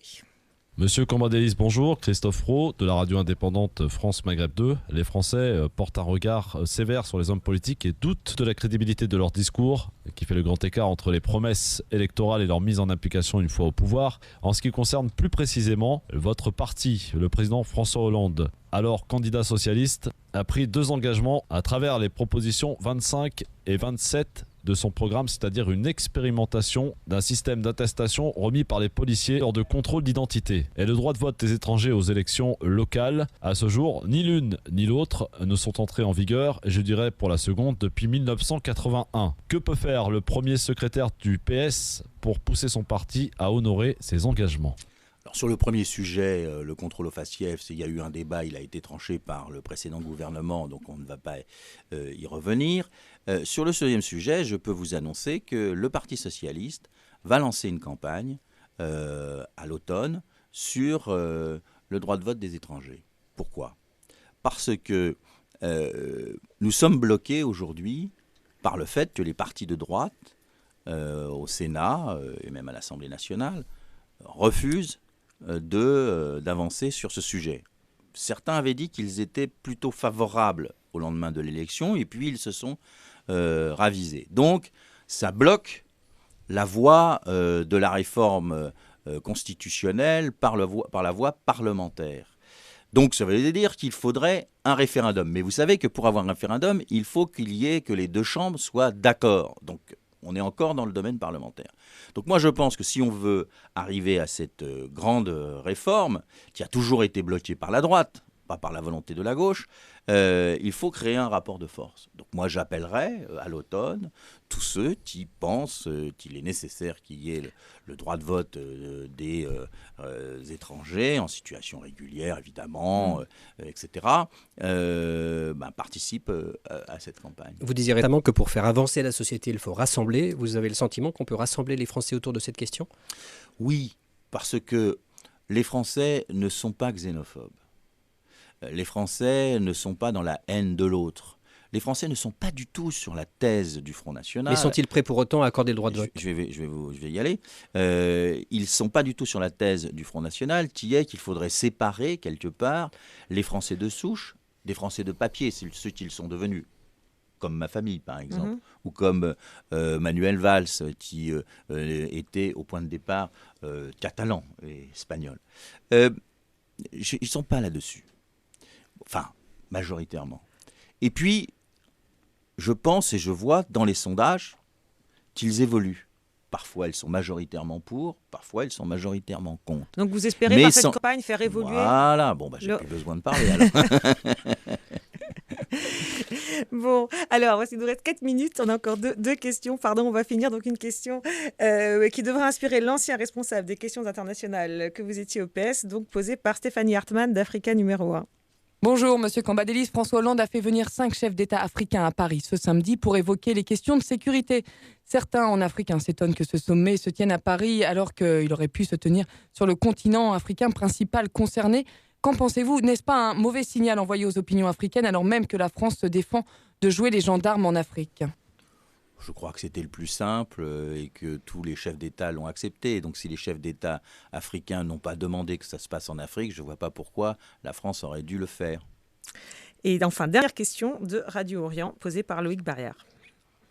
Speaker 6: Monsieur Cambadélis, bonjour. Christophe Roux, de la radio indépendante France Maghreb 2. Les Français portent un regard sévère sur les hommes politiques et doutent de la crédibilité de leur discours, qui fait le grand écart entre les promesses électorales et leur mise en application une fois au pouvoir. En ce qui concerne plus précisément votre parti, le président François Hollande, alors candidat socialiste, a pris 2 engagements à travers les propositions 25 et 27 de son programme, c'est-à-dire une expérimentation d'un système d'attestation remis par les policiers lors de contrôles d'identité et le droit de vote des étrangers aux élections locales. À ce jour, ni l'une ni l'autre ne sont entrées en vigueur, et je dirais pour la seconde depuis 1981. Que peut faire le premier secrétaire du PS pour pousser son parti à honorer ses engagements ?
Speaker 2: Alors, sur le premier sujet, le contrôle au faciès, il y a eu un débat, il a été tranché par le précédent gouvernement, donc on ne va pas y revenir. Sur le deuxième sujet, je peux vous annoncer que le Parti socialiste va lancer une campagne à l'automne sur le droit de vote des étrangers. Pourquoi ? Parce que nous sommes bloqués aujourd'hui par le fait que les partis de droite, au Sénat et même à l'Assemblée nationale, refusent d'avancer sur ce sujet. Certains avaient dit qu'ils étaient plutôt favorables au lendemain de l'élection, et puis ils se sont ravisés. Donc, ça bloque la voie de la réforme constitutionnelle par la voie parlementaire. Donc, ça veut dire qu'il faudrait un référendum. Mais vous savez que pour avoir un référendum, il faut que les 2 chambres soient d'accord. Donc, on est encore dans le domaine parlementaire. Donc moi, je pense que si on veut arriver à cette grande réforme, qui a toujours été bloquée par la droite, pas par la volonté de la gauche, il faut créer un rapport de force. Donc moi, j'appellerai à l'automne tous ceux qui pensent qu'il est nécessaire qu'il y ait le droit de vote des étrangers en situation régulière, évidemment, etc., participent à cette campagne.
Speaker 4: Vous disiez récemment que pour faire avancer la société, il faut rassembler. Vous avez le sentiment qu'on peut rassembler les Français autour de cette question ?
Speaker 2: Oui, parce que les Français ne sont pas xénophobes. Les Français ne sont pas dans la haine de l'autre. Les Français ne sont pas du tout sur la thèse du Front National.
Speaker 4: Mais sont-ils prêts pour autant à accorder le droit de vote ?
Speaker 2: Je vais y aller. Ils ne sont pas du tout sur la thèse du Front National, qui est qu'il faudrait séparer quelque part les Français de souche des Français de papier, ceux qu'ils sont devenus, comme ma famille par exemple, ou comme Manuel Valls, qui était au point de départ catalan et espagnol. Ils ne sont pas là-dessus. Enfin, majoritairement. Et puis, je pense et je vois dans les sondages qu'ils évoluent. Parfois, ils sont majoritairement pour, parfois, ils sont majoritairement contre.
Speaker 1: Donc, vous espérez par cette campagne faire évoluer...
Speaker 2: Voilà, j'ai plus besoin de parler alors.
Speaker 1: Bon, alors, il nous reste 4 minutes. On a encore deux questions. Pardon, on va finir. Donc, une question qui devrait inspirer l'ancien responsable des questions internationales que vous étiez au PS, donc posée par Stéphanie Hartmann d'Africa numéro 1.
Speaker 7: Bonjour, Monsieur Cambadélis. François Hollande a fait venir 5 chefs d'État africains à Paris ce samedi pour évoquer les questions de sécurité. Certains en Afrique s'étonnent que ce sommet se tienne à Paris alors qu'il aurait pu se tenir sur le continent africain principal concerné. Qu'en pensez-vous? N'est-ce pas un mauvais signal envoyé aux opinions africaines alors même que la France se défend de jouer les gendarmes en Afrique?
Speaker 2: Je crois que c'était le plus simple et que tous les chefs d'État l'ont accepté. Donc si les chefs d'État africains n'ont pas demandé que ça se passe en Afrique, je ne vois pas pourquoi la France aurait dû le faire.
Speaker 1: Et enfin, dernière question de Radio Orient posée par Loïc Barrière.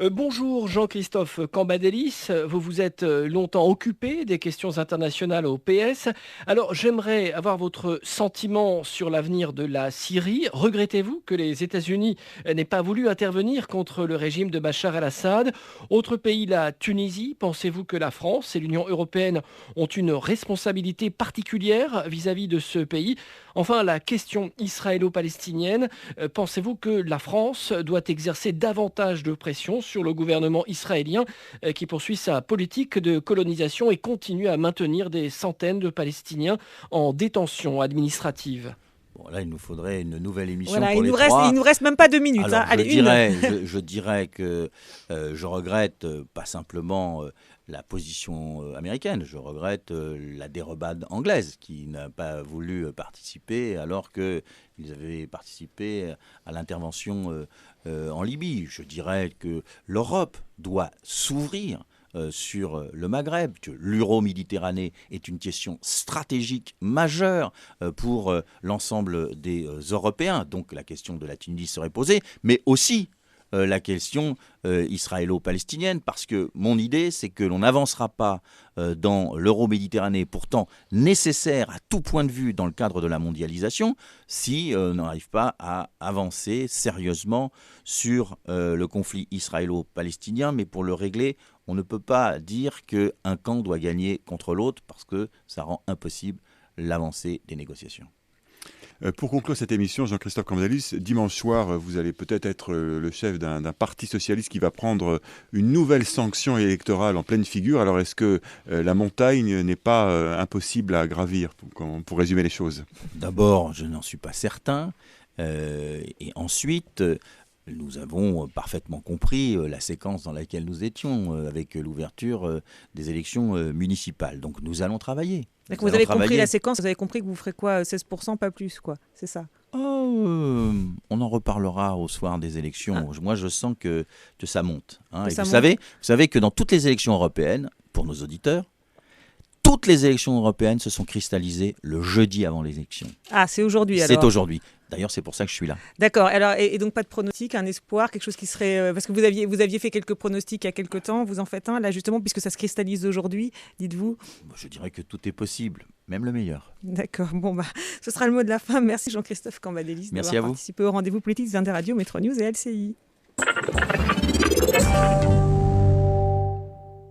Speaker 8: Bonjour Jean-Christophe Cambadélis, vous vous êtes longtemps occupé des questions internationales au PS. Alors j'aimerais avoir votre sentiment sur l'avenir de la Syrie. Regrettez-vous que les États-Unis n'aient pas voulu intervenir contre le régime de Bachar el-Assad? Autre pays, la Tunisie. Pensez-vous que la France et l'Union européenne ont une responsabilité particulière vis-à-vis de ce pays? Enfin, la question israélo-palestinienne. Pensez-vous que la France doit exercer davantage de pression sur le gouvernement israélien qui poursuit sa politique de colonisation et continue à maintenir des centaines de Palestiniens en détention administrative?
Speaker 2: Bon, là, il nous faudrait une nouvelle émission
Speaker 1: Voilà,
Speaker 2: pour
Speaker 1: il
Speaker 2: les
Speaker 1: nous
Speaker 2: trois.
Speaker 1: reste même pas 2 minutes.
Speaker 2: Alors,
Speaker 1: Allez,
Speaker 2: je dirais que je regrette pas simplement la position américaine, je regrette la dérobade anglaise qui n'a pas voulu participer alors qu'ils avaient participé à l'intervention en Libye. Je dirais que l'Europe doit s'ouvrir sur le Maghreb, que l'Euro-Méditerranée est une question stratégique majeure pour l'ensemble des Européens. Donc la question de la Tunisie serait posée, mais aussi la question israélo-palestinienne, parce que mon idée, c'est que l'on n'avancera pas dans l'Euro-Méditerranée, pourtant nécessaire à tout point de vue dans le cadre de la mondialisation, si on n'arrive pas à avancer sérieusement sur le conflit israélo-palestinien. Mais pour le régler, on ne peut pas dire qu'un camp doit gagner contre l'autre, parce que ça rend impossible l'avancée des négociations.
Speaker 3: Pour conclure cette émission, Jean-Christophe Cambadélis, dimanche soir, vous allez peut-être être le chef d'un parti socialiste qui va prendre une nouvelle sanction électorale en pleine figure. Alors est-ce que la montagne n'est pas impossible à gravir, pour résumer les choses?
Speaker 2: D'abord, je n'en suis pas certain. Et ensuite, nous avons parfaitement compris la séquence dans laquelle nous étions avec l'ouverture des élections municipales. Donc nous allons travailler.
Speaker 1: Donc vous avez compris la séquence, vous avez compris que vous ferez quoi, 16%, pas plus, quoi. C'est ça.
Speaker 2: On en reparlera au soir des élections. Moi, je sens que ça monte. Hein. Et
Speaker 1: ça
Speaker 2: vous
Speaker 1: monte.
Speaker 2: savez que dans toutes les élections européennes, pour nos auditeurs, toutes les élections européennes se sont cristallisées le jeudi avant les élections.
Speaker 1: Ah, c'est aujourd'hui alors.
Speaker 2: C'est aujourd'hui. D'ailleurs, c'est pour ça que je suis là.
Speaker 1: D'accord. Alors, et donc pas de pronostic, un espoir, quelque chose qui serait... parce que vous aviez fait quelques pronostics il y a quelques temps, vous en faites un, là justement, puisque ça se cristallise aujourd'hui, dites-vous.
Speaker 2: Je dirais que tout est possible, même le meilleur.
Speaker 1: D'accord. Bon, ce sera le mot de la fin. Merci Jean-Christophe Cambadélis d'avoir participé au rendez-vous politique des Inter Radio, Métro News et LCI.